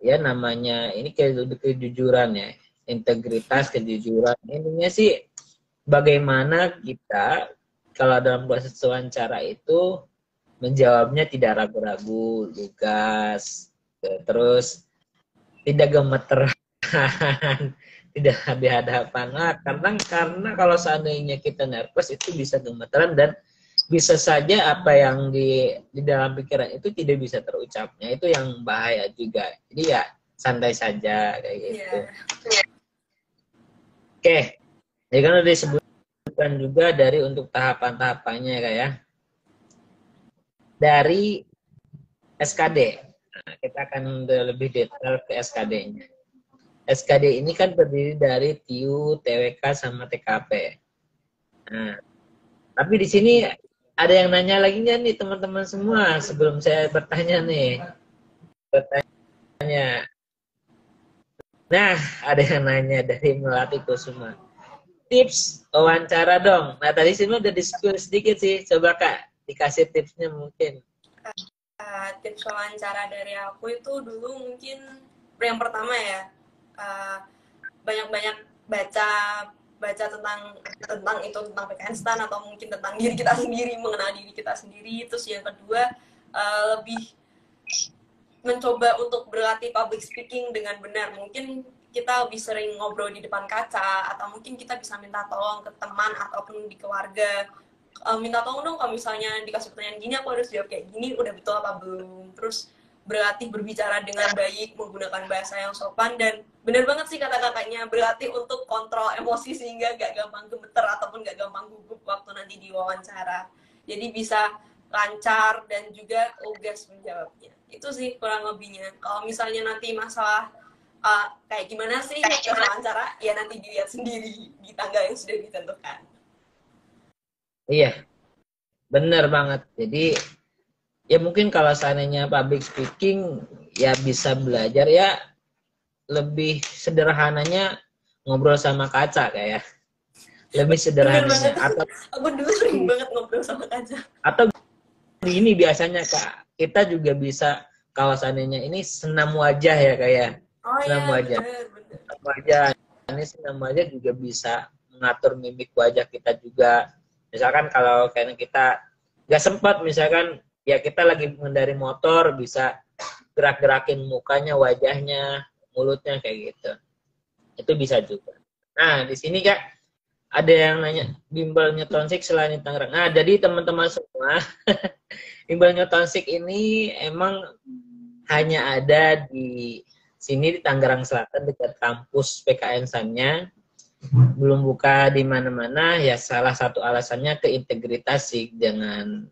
ya namanya ini kayak lebih kejujuran ya, integritas, kejujuran. Intinya sih bagaimana kita kalau dalam proses wawancara itu menjawabnya tidak ragu-ragu, lugas, terus tidak gemeteran, tidak di hadapan. Nah, karena kalau seandainya kita nervous itu bisa gemeteran dan bisa saja apa yang di dalam pikiran itu tidak bisa terucapnya. Itu yang bahaya juga. Jadi ya santai saja kayak gitu. Yeah. Oke. Jadi kan udah disebutkan juga dari untuk tahapan-tahapannya kayak dari SKD. Nah, kita akan lebih detail ke SKD-nya. SKD ini kan terdiri dari TIU, TWK, sama TKP. Nah, tapi di sini ada yang nanya lagi nggak nih teman-teman semua sebelum saya bertanya nih? Bertanya. Nah, ada yang nanya dari Melati Kusuma. Tips wawancara dong. Nah, tadi sih udah diskusi sedikit sih. Coba Kak, dikasih tipsnya mungkin. Tips wawancara dari aku itu dulu mungkin yang pertama ya, banyak-banyak baca tentang PKN STAN atau mungkin tentang diri kita sendiri, mengenal diri kita sendiri. Terus yang kedua, lebih mencoba untuk berlatih public speaking dengan benar. Mungkin kita lebih sering ngobrol di depan kaca, atau mungkin kita bisa minta tolong ke teman ataupun di keluarga. Minta tolong dong kalau misalnya dikasih pertanyaan gini, aku harus jawab kayak gini, udah betul apa belum. Terus berlatih berbicara dengan baik, menggunakan bahasa yang sopan, dan benar banget sih kata kakaknya, berlatih untuk kontrol emosi sehingga gak gampang gemeter ataupun gak gampang gugup waktu nanti diwawancara. Jadi bisa lancar dan juga lugas menjawabnya. Itu sih kurang lebihnya. Kalau misalnya nanti masalah kayak gimana sih wawancara, ya nanti dilihat sendiri di tanggal yang sudah ditentukan. Iya, bener banget. Jadi ya mungkin kalau seandainya public speaking ya bisa belajar ya lebih sederhananya ngobrol sama kaca kayak lebih sederhananya. Atau aku dulu sering banget ngobrol sama kaca. Atau ini biasanya Kak, kita juga bisa kalau seandainya ini senam wajah ya kayak senam wajah. Bener. Senam wajah. Ini senam wajah juga bisa mengatur mimik wajah kita juga. Misalkan kalau kayak kita nggak sempat, misalkan ya kita lagi mengendari motor, bisa gerak-gerakin mukanya, wajahnya, mulutnya kayak gitu. Itu bisa juga. Nah, di sini Kak, ada yang nanya, bimbel Newtonsik selain di Tangerang. Nah, jadi teman-teman semua, bimbel Newtonsik ini emang hanya ada di sini di Tangerang Selatan dekat kampus PKN SAN-nya. Belum buka di mana-mana, ya salah satu alasannya keintegritas sih. Dengan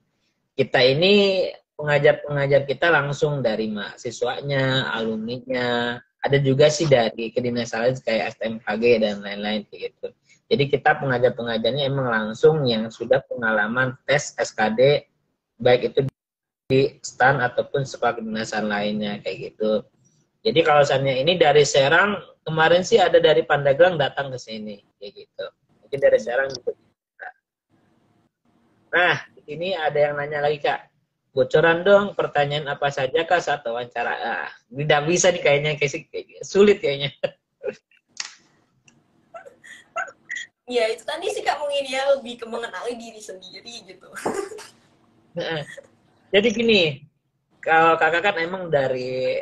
kita ini pengajar-pengajar kita langsung dari mahasiswanya, alumninya, ada juga sih dari kedinasan kayak STMKG dan lain-lain gitu. Jadi kita pengajar-pengajarnya emang langsung yang sudah pengalaman tes SKD, baik itu di STAN ataupun sekolah kedinasan lainnya kayak gitu. Jadi kalau misalnya ini dari Serang, kemarin sih ada dari Pandeglang datang ke sini, kayak gitu. Mungkin dari Serang juga. Nah, ini ada yang nanya lagi Kak. Bocoran dong, pertanyaan apa saja Kak saat wawancara? Tidak bisa nih kayaknya, kayak sulit kayaknya. Ya itu tadi sih Kak, mungkin ya lebih ke mengenali diri sendiri gitu. Jadi gini, kalau kakak kan emang dari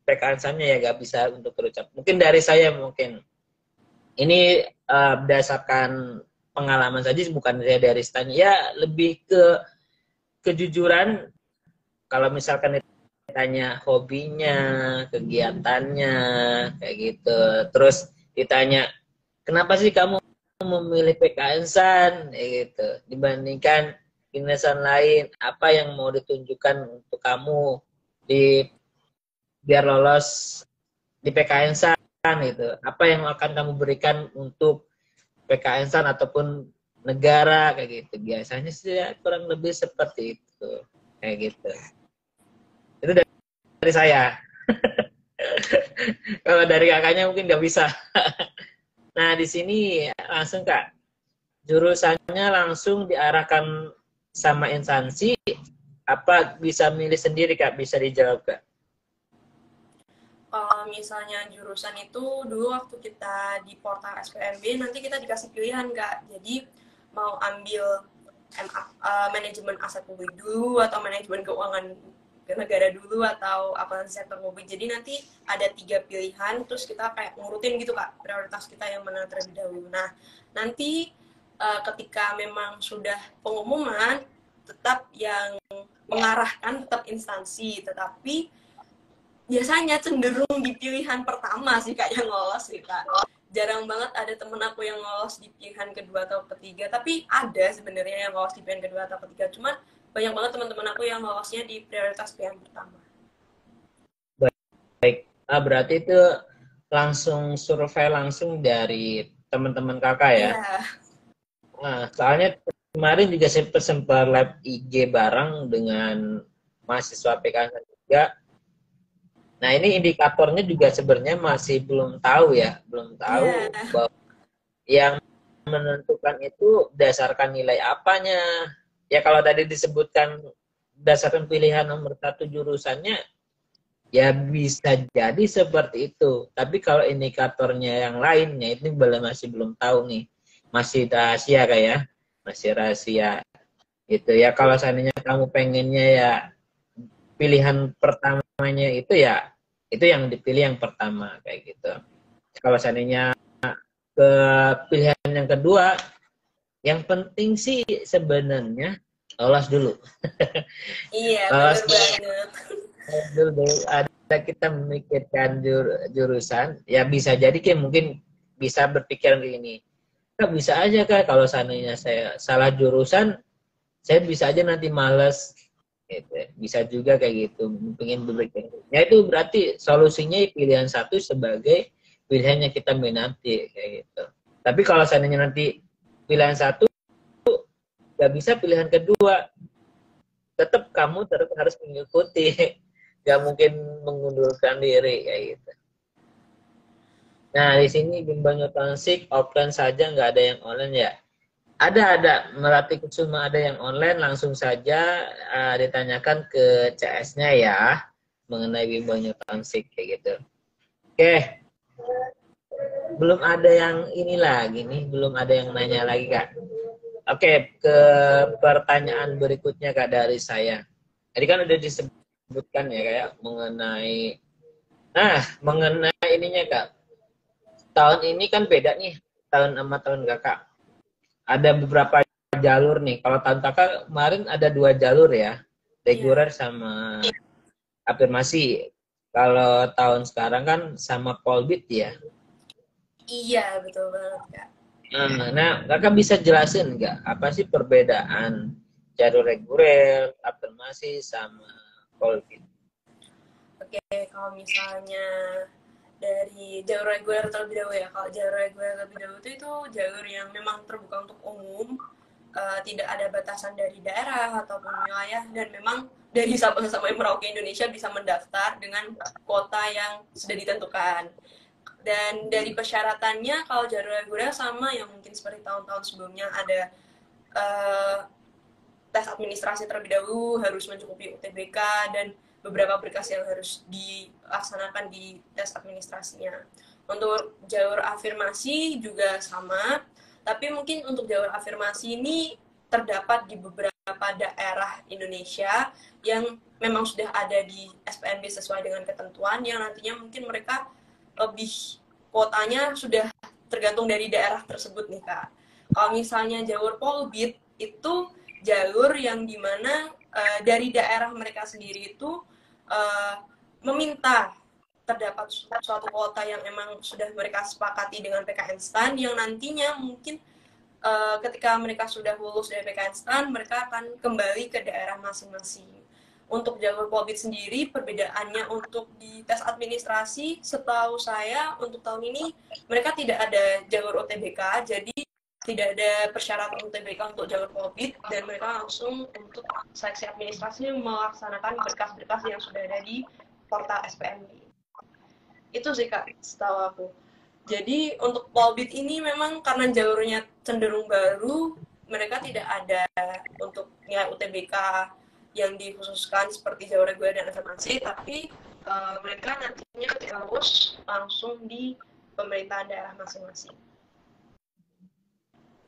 PKN-nya ya gak bisa untuk terucap. Mungkin dari saya mungkin. Ini berdasarkan pengalaman saja, bukan saya dari STAN. Ya lebih ke kejujuran. Kalau misalkan ditanya hobinya, kegiatannya, kayak gitu. Terus ditanya, kenapa sih kamu memilih PKN SAN? Gitu. Dibandingkan kedinasan lain, apa yang mau ditunjukkan untuk kamu biar lolos di PKN SAN gitu. Apa yang akan kamu berikan untuk PKN SAN ataupun negara kayak gitu. Biasanya sih ya, kurang lebih seperti itu. Kayak gitu. Itu dari saya. Kalau dari kakaknya mungkin nggak bisa. Nah, di sini langsung Kak, jurusannya langsung diarahkan sama instansi, apa bisa milih sendiri Kak? Bisa dijawab Kak? Kalau misalnya jurusan itu dulu waktu kita di portal SPMB nanti kita dikasih pilihan Kak. Jadi mau ambil manajemen aset publik dulu atau manajemen keuangan negara dulu atau apa sektor publik. Jadi nanti ada 3 pilihan terus kita kayak ngurutin gitu Kak prioritas kita yang mana terlebih dahulu. Nah, nanti ketika memang sudah pengumuman tetap yang mengarahkan tetap instansi, tetapi biasanya cenderung di pilihan pertama sih Kak yang lolos sih Kak. Jarang banget ada temen aku yang lolos di pilihan kedua atau ketiga, tapi ada sebenarnya yang lolos di pilihan kedua atau ketiga. Cuman banyak banget teman-teman aku yang lolosnya di prioritas pilihan pertama. Baik, berarti itu langsung survei langsung dari teman-teman kakak ya? Iya. Nah, soalnya kemarin juga sempat live IG bareng dengan mahasiswa PKN juga. Nah, ini indikatornya juga sebenarnya masih belum tahu ya, belum tahu Iya. bahwa yang menentukan itu berdasarkan nilai apanya. Ya kalau tadi disebutkan berdasarkan pilihan nomor 1 jurusannya, ya bisa jadi seperti itu. Tapi kalau indikatornya yang lainnya itu masih belum tahu nih. Masih rahasia kayak, masih rahasia. Gitu ya, kalau seandainya kamu pengennya ya pilihan pertamanya itu yang dipilih yang pertama kayak gitu. Kalau seandainya ke pilihan yang kedua, yang penting sih sebenarnya lolos dulu. Iya, bener Lolos banget. dulu ada kita memikirkan jurusan, ya bisa jadi kayak mungkin bisa berpikiran kayak gini. Kak, bisa aja Kak kalau seandainya saya salah jurusan, saya bisa aja nanti males gitu. Bisa juga kayak gitu, pengen berpikir. Ya itu berarti solusinya pilihan 1 sebagai pilihan yang kita minati kayak gitu. Tapi kalau seandainya nanti pilihan 1 nggak bisa pilihan kedua, tetap kamu harus mengikuti, nggak mungkin mengundurkan diri kayak gitu. Nah, di sini bimbel Tansik offline saja, nggak ada yang online ya. Ada Melati Kusuma, ada yang online, langsung saja ditanyakan ke CS-nya ya mengenai bimbel Tansik kayak gitu. Oke, belum ada yang ini lagi nih, belum ada yang nanya lagi Kak. Oke, ke pertanyaan berikutnya Kak dari saya. Tadi kan udah disebutkan ya kayak mengenai ininya Kak. Tahun ini kan beda nih, tahun sama tahun Kakak. Ada beberapa jalur nih. Kalau tahun Kakak kemarin ada 2 jalur ya, Iya. reguler sama afirmasi. Kalau tahun sekarang kan sama Polbit ya. Iya, betul banget Kak. Nah, Kakak bisa jelasin nggak apa sih perbedaan jalur reguler, afirmasi sama Polbit? Oke, kalau misalnya dari jalur reguler terlebih dahulu ya. Kalau jalur reguler terlebih dahulu itu jalur yang memang terbuka untuk umum, tidak ada batasan dari daerah ataupun wilayah, dan memang dari Sabang sampai Merauke Indonesia bisa mendaftar dengan kuota yang sudah ditentukan. Dan dari persyaratannya kalau jalur reguler sama yang mungkin seperti tahun-tahun sebelumnya, ada uh, tes administrasi terlebih dahulu, harus mencukupi UTBK, dan beberapa berkas yang harus dilaksanakan di tes administrasinya. Untuk jalur afirmasi juga sama, tapi mungkin untuk jalur afirmasi ini terdapat di beberapa daerah Indonesia yang memang sudah ada di SPMB sesuai dengan ketentuan, yang nantinya mungkin mereka lebih kuotanya sudah tergantung dari daerah tersebut nih Kak. Kalau misalnya jalur Polbit itu jalur yang dimana dari daerah mereka sendiri itu meminta terdapat suatu kuota yang emang sudah mereka sepakati dengan PKN STAN, yang nantinya mungkin ketika mereka sudah lulus dari PKN STAN, mereka akan kembali ke daerah masing-masing. Untuk jalur Polbit sendiri, perbedaannya untuk di tes administrasi, setahu saya untuk tahun ini mereka tidak ada jalur UTBK, jadi tidak ada persyaratan UTBK untuk jalur Polbit, dan mereka langsung untuk seleksi administrasi melaksanakan berkas-berkas yang sudah ada di portal SPMB. Itu sih Kak, setahu aku. Jadi untuk Polbit ini memang karena jalurnya cenderung baru, mereka tidak ada untuk nilai UTBK yang dikhususkan seperti jalur reguler dan afirmasi, tapi mereka nantinya ketika lulus langsung di pemerintahan daerah masing-masing.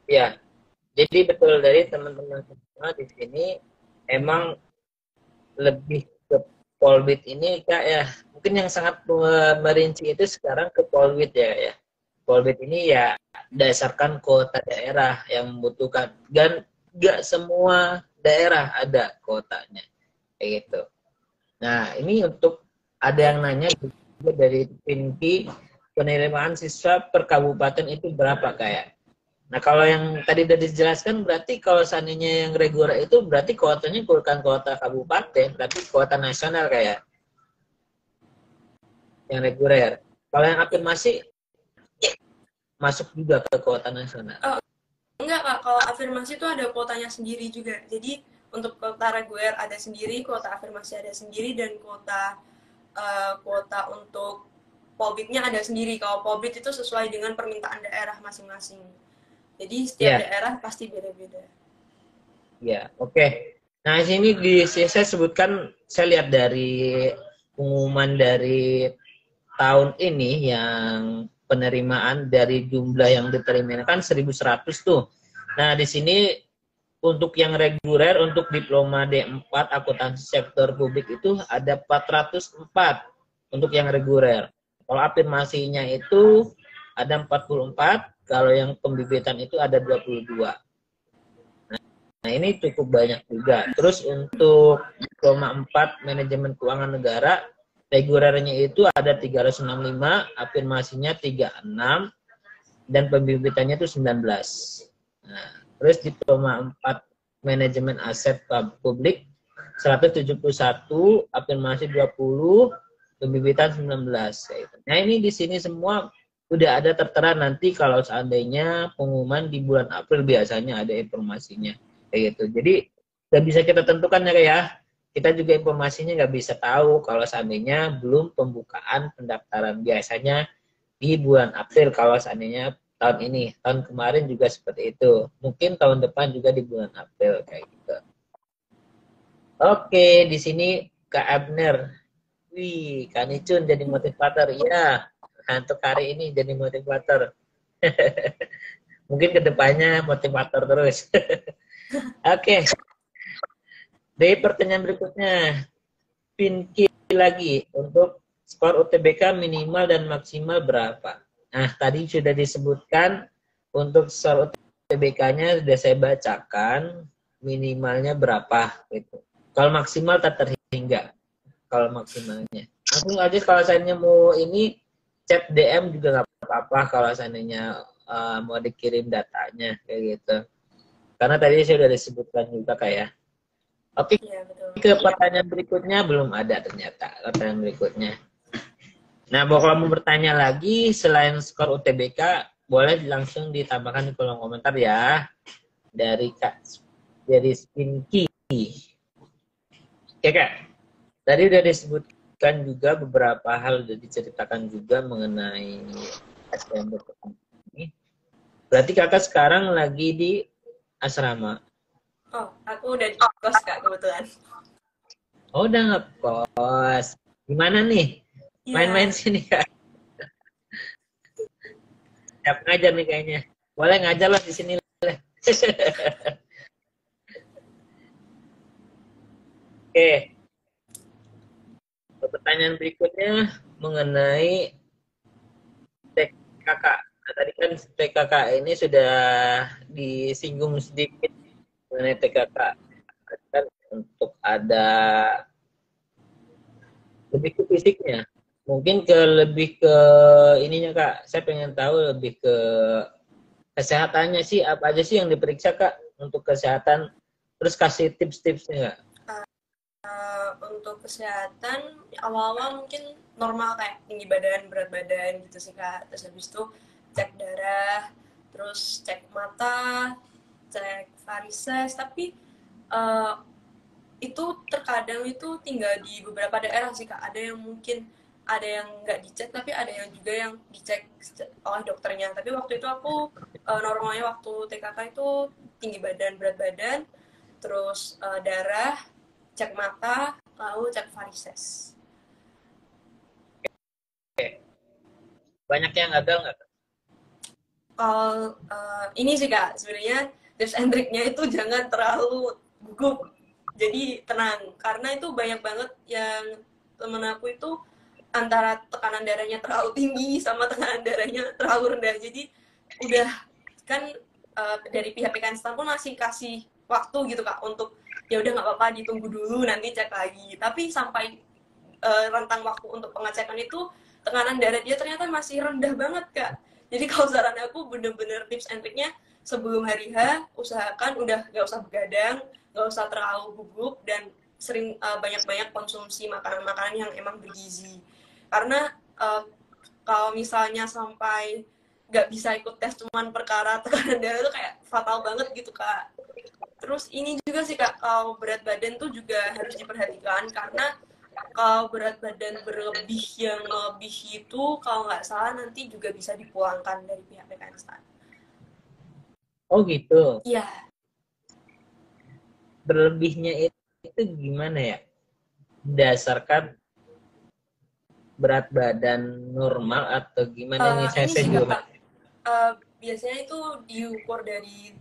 Ya, jadi betul dari teman-teman semua di sini emang lebih ke Polbit ini Kak ya. Mungkin yang sangat merinci itu sekarang ke Polbit ya. Polbit ini ya dasarkan kota daerah yang membutuhkan, dan nggak semua daerah ada kotanya kayak gitu. Nah ini untuk ada yang nanya juga dari Pinky, penerimaan siswa per kabupaten itu berapa kayak. Nah kalau yang tadi udah dijelaskan berarti kalau seandainya yang reguler itu berarti kuotanya bukan kuota kabupaten, berarti kuota nasional kayak yang reguler. Kalau yang afirmasi masuk juga ke kuota nasional. Enggak Kak, kalau afirmasi itu ada kuotanya sendiri juga. Jadi untuk kuota reguler ada sendiri, kuota afirmasi ada sendiri, dan kuota untuk Polbitnya ada sendiri. Kalau Polbit itu sesuai dengan permintaan daerah masing-masing. Jadi setiap daerah pasti beda-beda. Ya, oke. Nah, sini saya sebutkan, saya lihat dari pengumuman dari tahun ini yang penerimaan dari jumlah yang diterima kan 1.100 tuh. Nah, di sini untuk yang reguler untuk diploma D4 akuntansi sektor publik itu ada 404 untuk yang reguler. Kalau afirmasinya itu ada 44, kalau yang pembibitan itu ada 22. Nah, ini cukup banyak juga. Terus untuk diploma 4 manajemen keuangan negara, regulernya itu ada 365, afirmasinya 36, dan pembibitannya itu 19. Nah, terus diploma 4 manajemen aset publik 171, afirmasi 20, pembibitan 19. Nah, ini di sini semua udah ada tertera, nanti kalau seandainya pengumuman di bulan April biasanya ada informasinya kayak gitu. Jadi nggak bisa kita tentukan ya. Kita juga informasinya nggak bisa tahu kalau seandainya belum pembukaan pendaftaran. Biasanya di bulan April kalau seandainya tahun ini. Tahun kemarin juga seperti itu. Mungkin tahun depan juga di bulan April kayak gitu. Oke, di sini Kak Abner. Wih, Kak Nicun jadi motivator. Iya, untuk hari ini jadi motivator. Mungkin kedepannya motivator terus. Oke, dari pertanyaan berikutnya. Pinky lagi, untuk skor UTBK minimal dan maksimal berapa? Nah, tadi sudah disebutkan untuk skor UTBK-nya sudah saya bacakan, minimalnya berapa gitu. Kalau maksimal tak terhingga. Kalau maksimalnya. Langsung aja kalau seandainya mau ini chat DM juga nggak apa-apa kalau seandainya mau dikirim datanya kayak gitu. Karena tadi saya sudah disebutkan juga kayak. Oke, Ya, betul. ke pertanyaan berikutnya belum ada ternyata pertanyaan berikutnya. Nah, kalau mau bertanya lagi selain skor UTBK, boleh langsung ditambahkan di kolom komentar ya. Dari Kak, dari Spinky. Oke Kak, tadi udah disebutkan juga beberapa hal, udah diceritakan juga mengenai SPM ini. Berarti Kakak sekarang lagi di asrama. Oh, aku udah di kos Kak kebetulan. Oh, udah ngekos. Gimana nih? Main-main sini Kak. Siap ngajar nih kayaknya. Boleh ngajar lah di sini. Oke. Pertanyaan berikutnya mengenai TKK. Nah, tadi kan TKK ini sudah disinggung sedikit mengenai TKK. Kan untuk ada lebih ke fisiknya. Mungkin lebih ke ininya Kak. Saya pengen tahu lebih ke kesehatannya sih, apa aja sih yang diperiksa Kak untuk kesehatan, terus kasih tips-tipsnya Kak. Untuk kesehatan awal-awal mungkin normal kayak tinggi badan, berat badan gitu sih Kak. Terus habis itu cek darah, terus cek mata, cek varises, tapi itu terkadang itu tinggal di beberapa daerah sih Kak. Ada yang mungkin ada yang nggak dicek, tapi ada yang juga yang dicek oleh dokternya. Tapi waktu itu aku normalnya waktu TKK itu tinggi badan, berat badan, terus darah, cek mata, lalu cek varises. Banyak yang gagal nggak? Kalau ini sih Kak, sebenarnya tips and triknya itu jangan terlalu gugup. Jadi tenang, karena itu banyak banget yang temen aku itu antara tekanan darahnya terlalu tinggi sama tekanan darahnya terlalu rendah. Jadi udah kan dari pihak PKN pun masih kasih waktu gitu Kak untuk ya udah nggak apa-apa ditunggu dulu nanti cek lagi. Tapi sampai rentang waktu untuk pengecekan itu tekanan darah dia ternyata masih rendah banget Kak. Jadi kalau saran aku bener-bener tips and triknya sebelum hari H usahakan udah nggak usah begadang, nggak usah terlalu gugup, dan sering banyak-banyak konsumsi makanan-makanan yang emang bergizi. Karena kalau misalnya sampai nggak bisa ikut tes cuman perkara tekanan darah itu kayak fatal banget gitu Kak. Terus ini juga sih Kak, kalau berat badan tuh juga harus diperhatikan, karena kalau berat badan berlebih yang lebih itu kalau nggak salah nanti juga bisa dipulangkan dari pihak PKN. Oh gitu. Iya. Berlebihnya itu gimana ya? Berdasarkan berat badan normal atau gimana nih? Ini Saya sih juga. Kak, biasanya itu diukur dari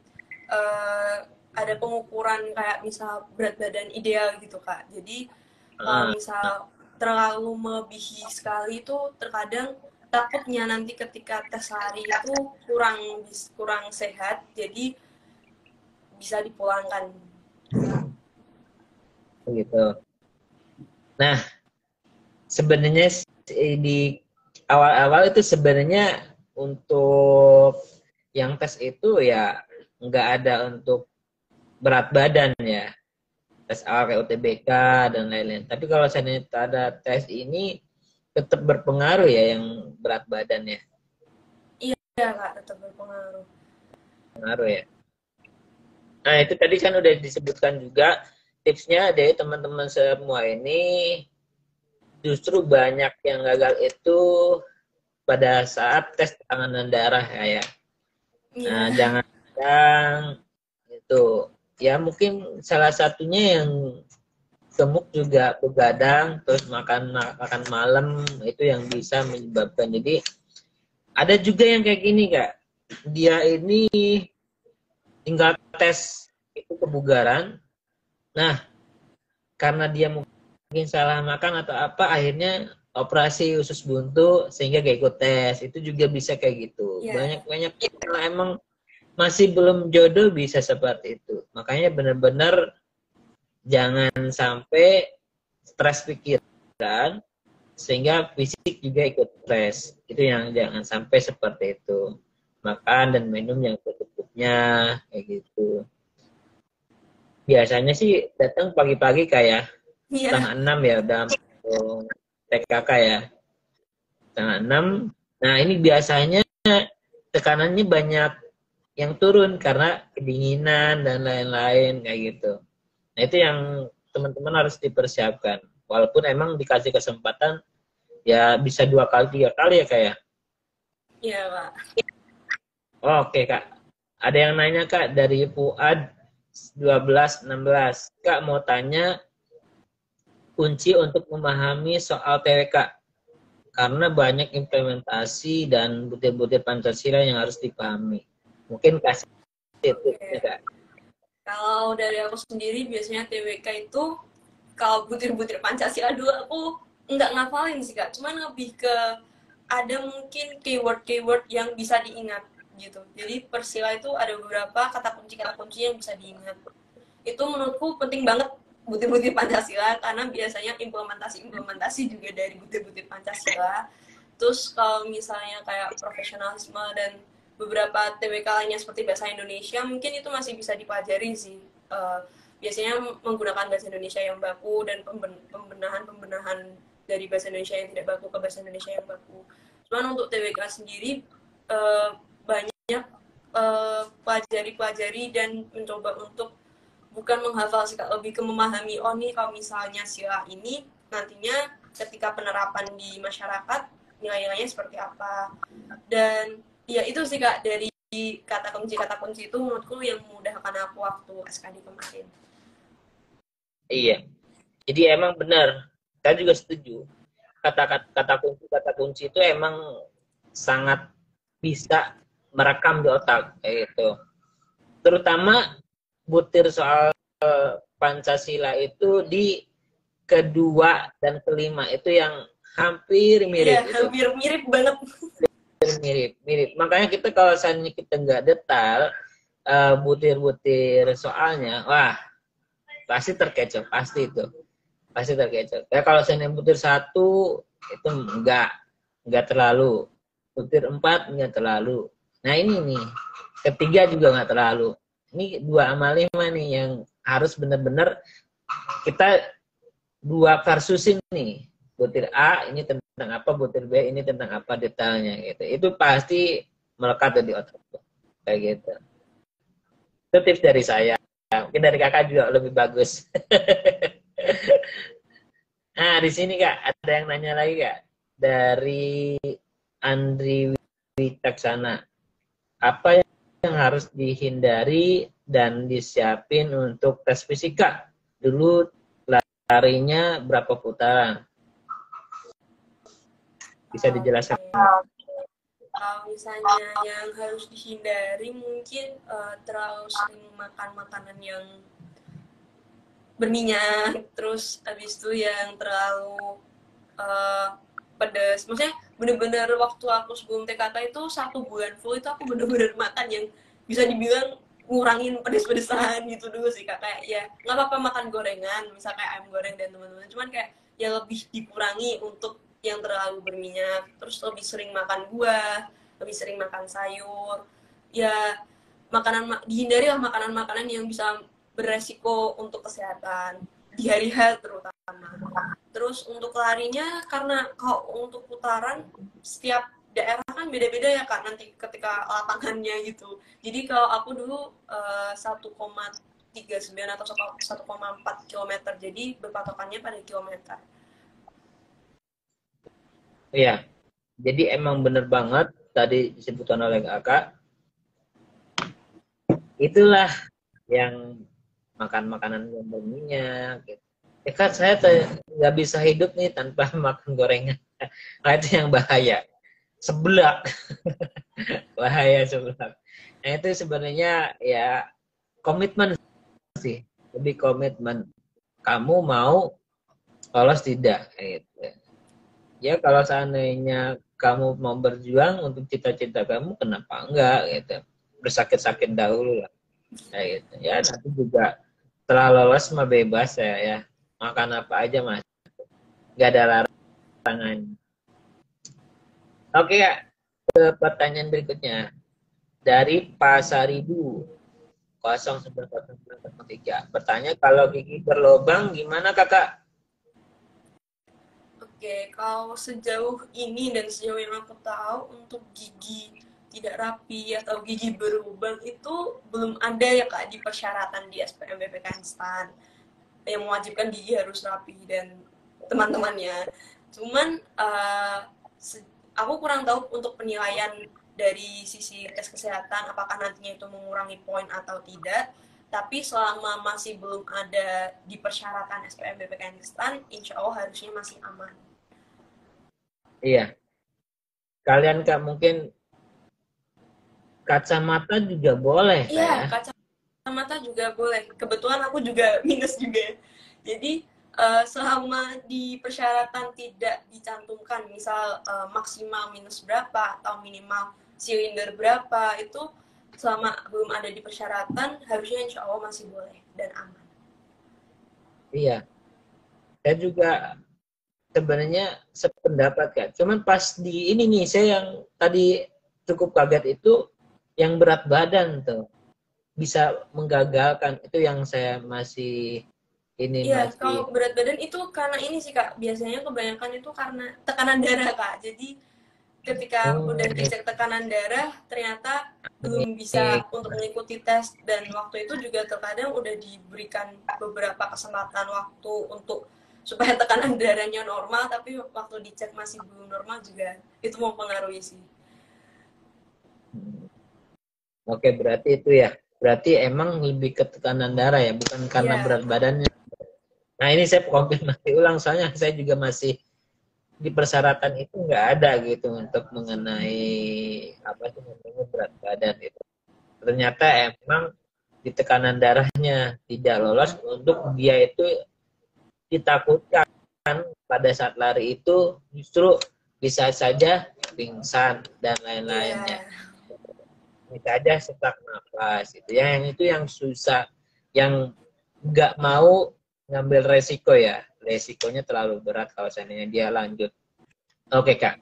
ada pengukuran kayak misal berat badan ideal gitu Kak. Jadi kalau misal terlalu melebihi sekali itu terkadang takutnya nanti ketika tes hari itu kurang sehat, jadi bisa dipulangkan. Begitu. Nah, sebenarnya di awal-awal itu sebenarnya untuk yang tes itu ya nggak ada untuk berat badan ya, tes awal kayak UTBK dan lain-lain. Tapi kalau seandainya ada tes ini tetap berpengaruh ya yang berat badannya. Iya Kak, tetap berpengaruh. Pengaruh ya. Nah itu tadi kan udah disebutkan juga tipsnya dari teman-teman semua ini. Justru banyak yang gagal itu pada saat tes tekanan darah ya. Nah, Iya. jangan itu ya mungkin salah satunya yang gemuk juga begadang terus makan makan malam itu yang bisa menyebabkan. Jadi ada juga yang kayak gini Kak. Dia ini tinggal tes itu kebugaran. Nah, karena dia mungkin salah makan atau apa akhirnya operasi usus buntu sehingga gak ikut tes. Itu juga bisa kayak gitu. Iya. Banyak-banyak karena emang masih belum jodoh bisa seperti itu. Makanya benar-benar jangan sampai stres pikiran sehingga fisik juga ikut stres. Itu yang jangan sampai seperti itu. Makan dan minum yang secukupnya kayak gitu. Biasanya sih datang pagi-pagi kayak Iya. 5:30 ya udah TKK ya. 5:30. Nah ini biasanya tekanannya banyak yang turun karena kedinginan dan lain-lain kayak gitu. Nah itu yang teman-teman harus dipersiapkan. Walaupun emang dikasih kesempatan ya bisa 2 kali 3 kali ya kayak. Iya Kak. Oke Kak. Ada yang nanya Kak dari Fuad 1216. Kak mau tanya kunci untuk memahami soal TWK. Karena banyak implementasi dan butir-butir Pancasila yang harus dipahami. Mungkin kasih tipsnya Kak. Kalau dari aku sendiri biasanya TWK itu kalau butir-butir Pancasila dulu aku nggak ngafalin sih Kak. Cuman lebih ke ada mungkin keyword-keyword yang bisa diingat gitu. Jadi Persila itu ada beberapa kata kunci yang bisa diingat. Itu menurutku penting banget butir-butir Pancasila karena biasanya implementasi juga dari butir-butir Pancasila. Terus kalau misalnya kayak profesionalisme dan beberapa TWK lainnya seperti bahasa Indonesia mungkin itu masih bisa dipelajari sih. Biasanya menggunakan bahasa Indonesia yang baku dan pembenahan dari bahasa Indonesia yang tidak baku ke bahasa Indonesia yang baku. Cuman untuk TWK sendiri banyak pelajari dan mencoba untuk bukan menghafal sih Kak, lebih ke memahami, oh nih kalau misalnya sila ini nantinya ketika penerapan di masyarakat nilai-nilainya seperti apa. Dan ya itu sih Kak, dari kata kunci itu menurutku yang memudahkan aku waktu SKD kemarin. Iya. Jadi emang benar. Saya juga setuju. Kata kunci itu emang sangat bisa merekam di otak kayak gitu. Terutama butir soal Pancasila itu di kedua dan kelima itu yang hampir mirip. Iya, hampir mirip banget. Mirip. Makanya kita kalau misalnya kita nggak detail butir-butir soalnya, wah pasti terkecoh, pasti terkecoh. Ya kalau saya butir 1 itu enggak terlalu, butir 4 enggak terlalu. Nah ini nih, ketiga juga enggak terlalu. Ini 2 sama 5 nih yang harus benar-benar kita 2 versusin nih. Butir A ini tentang apa, butir B ini tentang apa detailnya gitu. Itu pasti melekat di otak kayak gitu. Itu tips dari saya. Mungkin dari kakak juga lebih bagus. Nah, di sini Kak, ada yang nanya lagi Kak. Dari Andri Wicaksono. Apa yang harus dihindari dan disiapin untuk tes fisika? Dulu larinya berapa putaran? Bisa dijelaskan? Kalau misalnya yang harus dihindari mungkin terlalu sering makan makanan yang berminyak, terus habis itu yang terlalu pedas. Maksudnya bener-bener waktu aku sebelum TKT itu 1 bulan full itu aku bener-bener makan yang bisa dibilang ngurangin pedes-pedesan gitu dulu sih Kak. Kayak ya nggak apa-apa makan gorengan, misal kayak ayam goreng dan teman-teman. Cuman kayak ya lebih dikurangi untuk yang terlalu berminyak. Terus lebih sering makan buah, lebih sering makan sayur. Ya dihindari lah makanan-makanan yang bisa beresiko untuk kesehatan di hari H terutama. Terus untuk larinya, karena kalau untuk putaran setiap daerah kan beda-beda ya Kak nanti ketika lapangannya gitu. Jadi kalau aku dulu 1,39 atau 1,4 km, jadi berpatokannya pada kilometer. Iya, jadi emang bener banget tadi disebutkan oleh kakak. Itulah yang makan makanan yang berminyak. Gitu. Ya kan saya nggak bisa hidup nih tanpa makan gorengan. Nah itu yang bahaya. Seblak. Bahaya seblak. Nah itu sebenarnya ya komitmen sih. Lebih komitmen. Kamu mau lolos tidak? Gitu. Ya kalau seandainya kamu mau berjuang untuk cita-cita kamu, kenapa enggak gitu. Bersakit-sakit dahulu lah. Kayak gitu. Ya nanti juga setelah lolos mah bebas ya. Makan apa aja mas. Nggak ada larangan. Oke Kak, ke pertanyaan berikutnya. Dari Pasaribu 09003. Bertanya kalau gigi berlobang gimana kakak? Oke, kalau sejauh ini dan sejauh yang aku tahu untuk gigi tidak rapi atau gigi berlubang itu belum ada ya Kak di persyaratan di SPMBPK Instan yang mewajibkan gigi harus rapi dan teman-temannya. Cuman aku kurang tahu untuk penilaian dari sisi tes kesehatan apakah nantinya itu mengurangi poin atau tidak. Tapi selama masih belum ada di persyaratan SPMBPK Instan, insya Allah harusnya masih aman. Iya. Kalian Kak mungkin kacamata juga boleh Iya, ya? kacamata juga boleh. Kebetulan aku juga minus juga. Jadi selama di persyaratan tidak dicantumkan, misal maksimal minus berapa atau minimal silinder berapa, itu selama belum ada di persyaratan, harusnya insya Allah masih boleh dan aman. Iya. Saya juga sebenarnya sependapat Kak. Cuman pas di ini nih, saya yang tadi cukup kaget itu yang berat badan tuh. Bisa menggagalkan. Itu yang saya masih ini Iya, masih. kalau berat badan itu karena ini sih Kak, biasanya kebanyakan itu karena tekanan darah Kak. Jadi ketika udah dicek tekanan darah ternyata belum bisa untuk mengikuti tes, dan waktu itu juga terkadang udah diberikan beberapa kesempatan waktu untuk supaya tekanan darahnya normal, tapi waktu dicek masih belum normal juga itu mempengaruhi sih. Oke, berarti itu ya. Berarti emang lebih ke tekanan darah ya, bukan karena berat badannya. Nah, ini saya konfirmasi ulang, soalnya saya juga masih di persyaratan itu nggak ada gitu untuk mengenai apa sih namanya berat badan itu. Ternyata emang di tekanan darahnya tidak lolos untuk dia itu ditakutkan pada saat lari itu justru bisa saja pingsan dan lain-lainnya. Bisa aja sesak nafas itu ya, yang itu yang susah, yang nggak mau ngambil resiko ya, resikonya terlalu berat kalau seandainya dia lanjut. Oke Kak,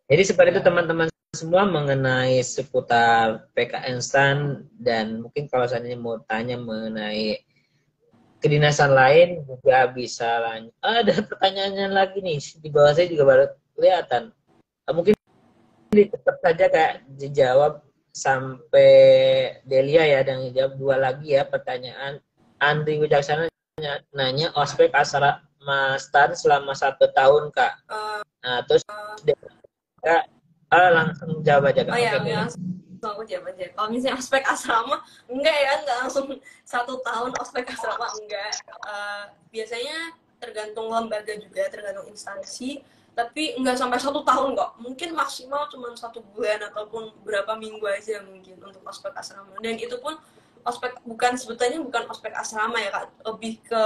jadi seperti itu teman-teman semua mengenai seputar PKN STAN, dan mungkin kalau seandainya mau tanya mengenai kedinasan lain juga bisa lanjut. Ada pertanyaannya lagi nih di bawah saya juga baru kelihatan. Mungkin tetap saja Kak dijawab sampai Delia ya, dan jawab dua lagi ya pertanyaan. Andri Wijaksana nanya ospek asrama STAN selama 1 tahun Kak. Nah terus Kak langsung jawab aja Kak. Oh ya, langsung aku jawab aja. Kalau misalnya ospek asrama, enggak ya, enggak langsung 1 tahun ospek asrama, enggak. Biasanya tergantung lembaga juga, tergantung instansi, tapi enggak sampai 1 tahun kok. Mungkin maksimal cuma 1 bulan ataupun berapa minggu aja mungkin untuk ospek asrama. Dan itu pun ospek sebetulnya bukan ospek asrama ya Kak, lebih ke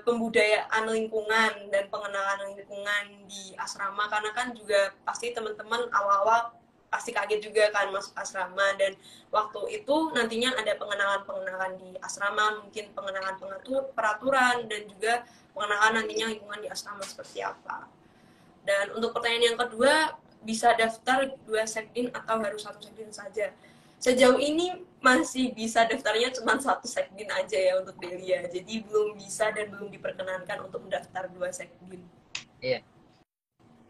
pembudayaan lingkungan dan pengenalan lingkungan di asrama, karena kan juga pasti teman-teman awal-awal pasti kaget juga kan masuk asrama, dan waktu itu nantinya ada pengenalan di asrama, mungkin pengenalan peraturan, dan juga pengenalan nantinya lingkungan di asrama seperti apa. Dan untuk pertanyaan yang kedua, bisa daftar 2 sekdin atau harus 1 sekdin saja? Sejauh ini masih bisa daftarnya cuma 1 sekdin aja ya untuk Delia. Jadi belum bisa dan belum diperkenankan untuk mendaftar 2 sekdin. Iya.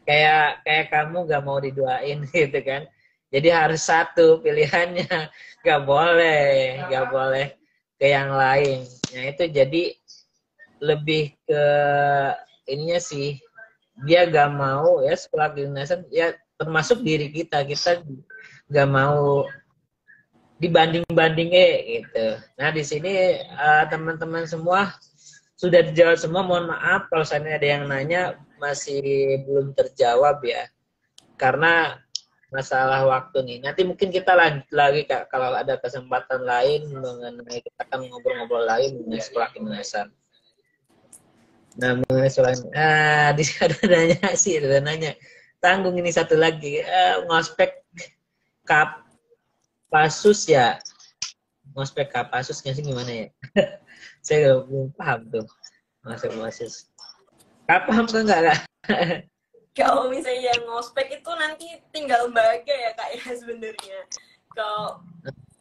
Kayak kamu gak mau diduain gitu kan. Jadi harus 1 pilihannya. Gak boleh ke yang lain. Nah itu jadi lebih ke ininya sih. Dia gak mau ya sekolah kedinasan, ya termasuk diri kita gak mau dibanding-bandingin gitu. Nah di sini teman-teman semua sudah dijawab semua. Mohon maaf kalau seandainya ada yang nanya masih belum terjawab ya, karena masalah waktu nih. Nanti mungkin kita lanjut lagi Kak kalau ada kesempatan lain mengenai, kita akan ngobrol-ngobrol lagi mengenai sekolah kedinasan. Nah mengenai soal di ada nanya tanggung ini satu lagi, ngospek Kapasus ya, ngospek Kapasusnya sih gimana ya? Saya belum paham tuh Kapasus. Paham kan enggak? Kalau misalnya yang ngospek itu nanti tinggal lembaga ya Kak ya sebenarnya. Kalau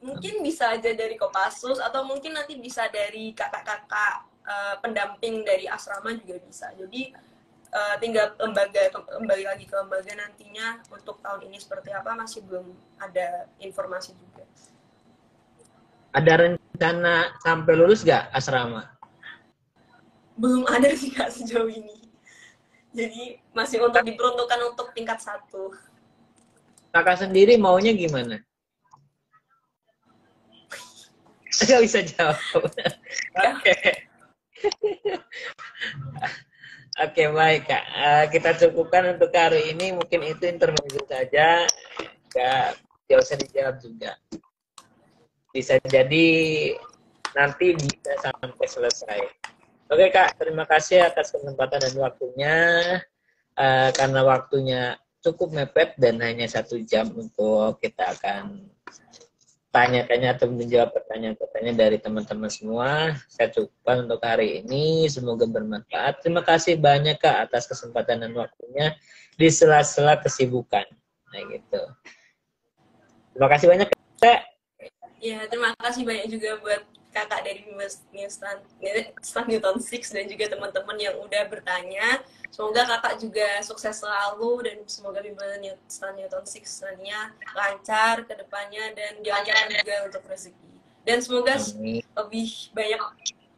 mungkin bisa aja dari Kopassus, atau mungkin nanti bisa dari kakak-kakak pendamping dari asrama juga bisa. Jadi tinggal kembali lagi ke lembaga nantinya untuk tahun ini seperti apa, masih belum ada informasi juga. Ada rencana sampai lulus nggak asrama? Belum ada sih Kak sejauh ini. Jadi masih untuk diperuntukkan untuk tingkat 1. Kakak sendiri maunya gimana? Nggak bisa jawab. Oke. Oke, baik Kak. Kita cukupkan untuk hari ini. Mungkin itu intermezzo saja. Nggak usah dijawab juga. Bisa jadi nanti bisa sampai selesai. Oke Kak, terima kasih atas kesempatan dan waktunya. Karena waktunya cukup mepet dan hanya 1 jam untuk kita akan tanya-tanya atau menjawab pertanyaan-pertanyaan dari teman-teman semua. Saya cukupkan untuk hari ini. Semoga bermanfaat. Terima kasih banyak Kak atas kesempatan dan waktunya di sela-sela kesibukan. Nah gitu. Terima kasih banyak Kak. Ya, terima kasih banyak juga buat kakak dari Stan Newton 6 dan juga teman-teman yang udah bertanya. Semoga kakak juga sukses selalu, dan semoga bimbingan Stan Newton 6 nantinya lancar ke depannya dan dilancarkan juga untuk rezeki. Dan semoga lebih banyak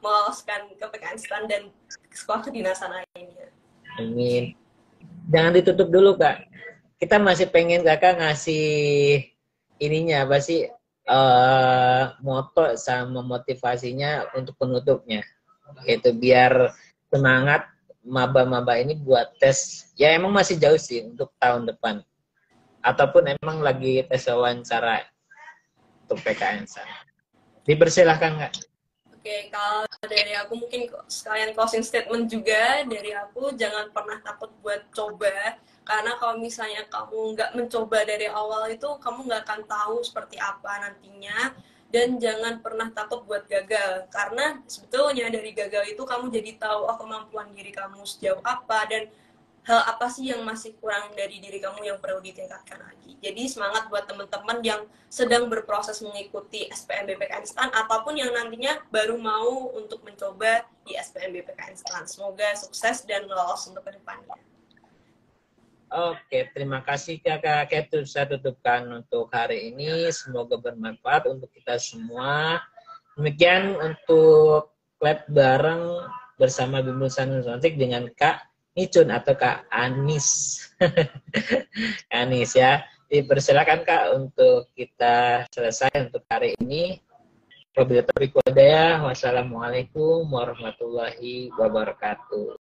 meloloskan ke PKN Stan dan sekolah kedinasan lainnya. Amin. Jangan ditutup dulu Kak. Kita masih pengen Kakak ngasih ininya apa sih moto sama motivasinya untuk penutupnya. Itu biar semangat maba-maba ini buat tes. Ya emang masih jauh sih untuk tahun depan. Ataupun emang lagi tes wawancara untuk PKN sana. Dipersilahkan Kak. Oke, kalau dari aku mungkin sekalian closing statement juga dari aku, jangan pernah takut buat coba, karena kalau misalnya kamu nggak mencoba dari awal itu, kamu nggak akan tahu seperti apa nantinya, dan jangan pernah takut buat gagal, karena sebetulnya dari gagal itu kamu jadi tahu kemampuan diri kamu sejauh apa, dan hal apa sih yang masih kurang dari diri kamu yang perlu ditingkatkan lagi. Jadi semangat buat teman-teman yang sedang berproses mengikuti SPMBPKN STAN ataupun yang nantinya baru mau untuk mencoba di SPMBPKN STAN. Semoga sukses dan lolos untuk kedepannya. Oke, terima kasih Kakak. Itu saya tutupkan untuk hari ini. Semoga bermanfaat untuk kita semua. Demikian untuk lab bareng bersama Bimbel Sanusontik dengan Kak Nicun atau Kak Anis. Anis ya. Dipersilakan Kak untuk kita selesai untuk hari ini. Wassalamualaikum warahmatullahi wabarakatuh.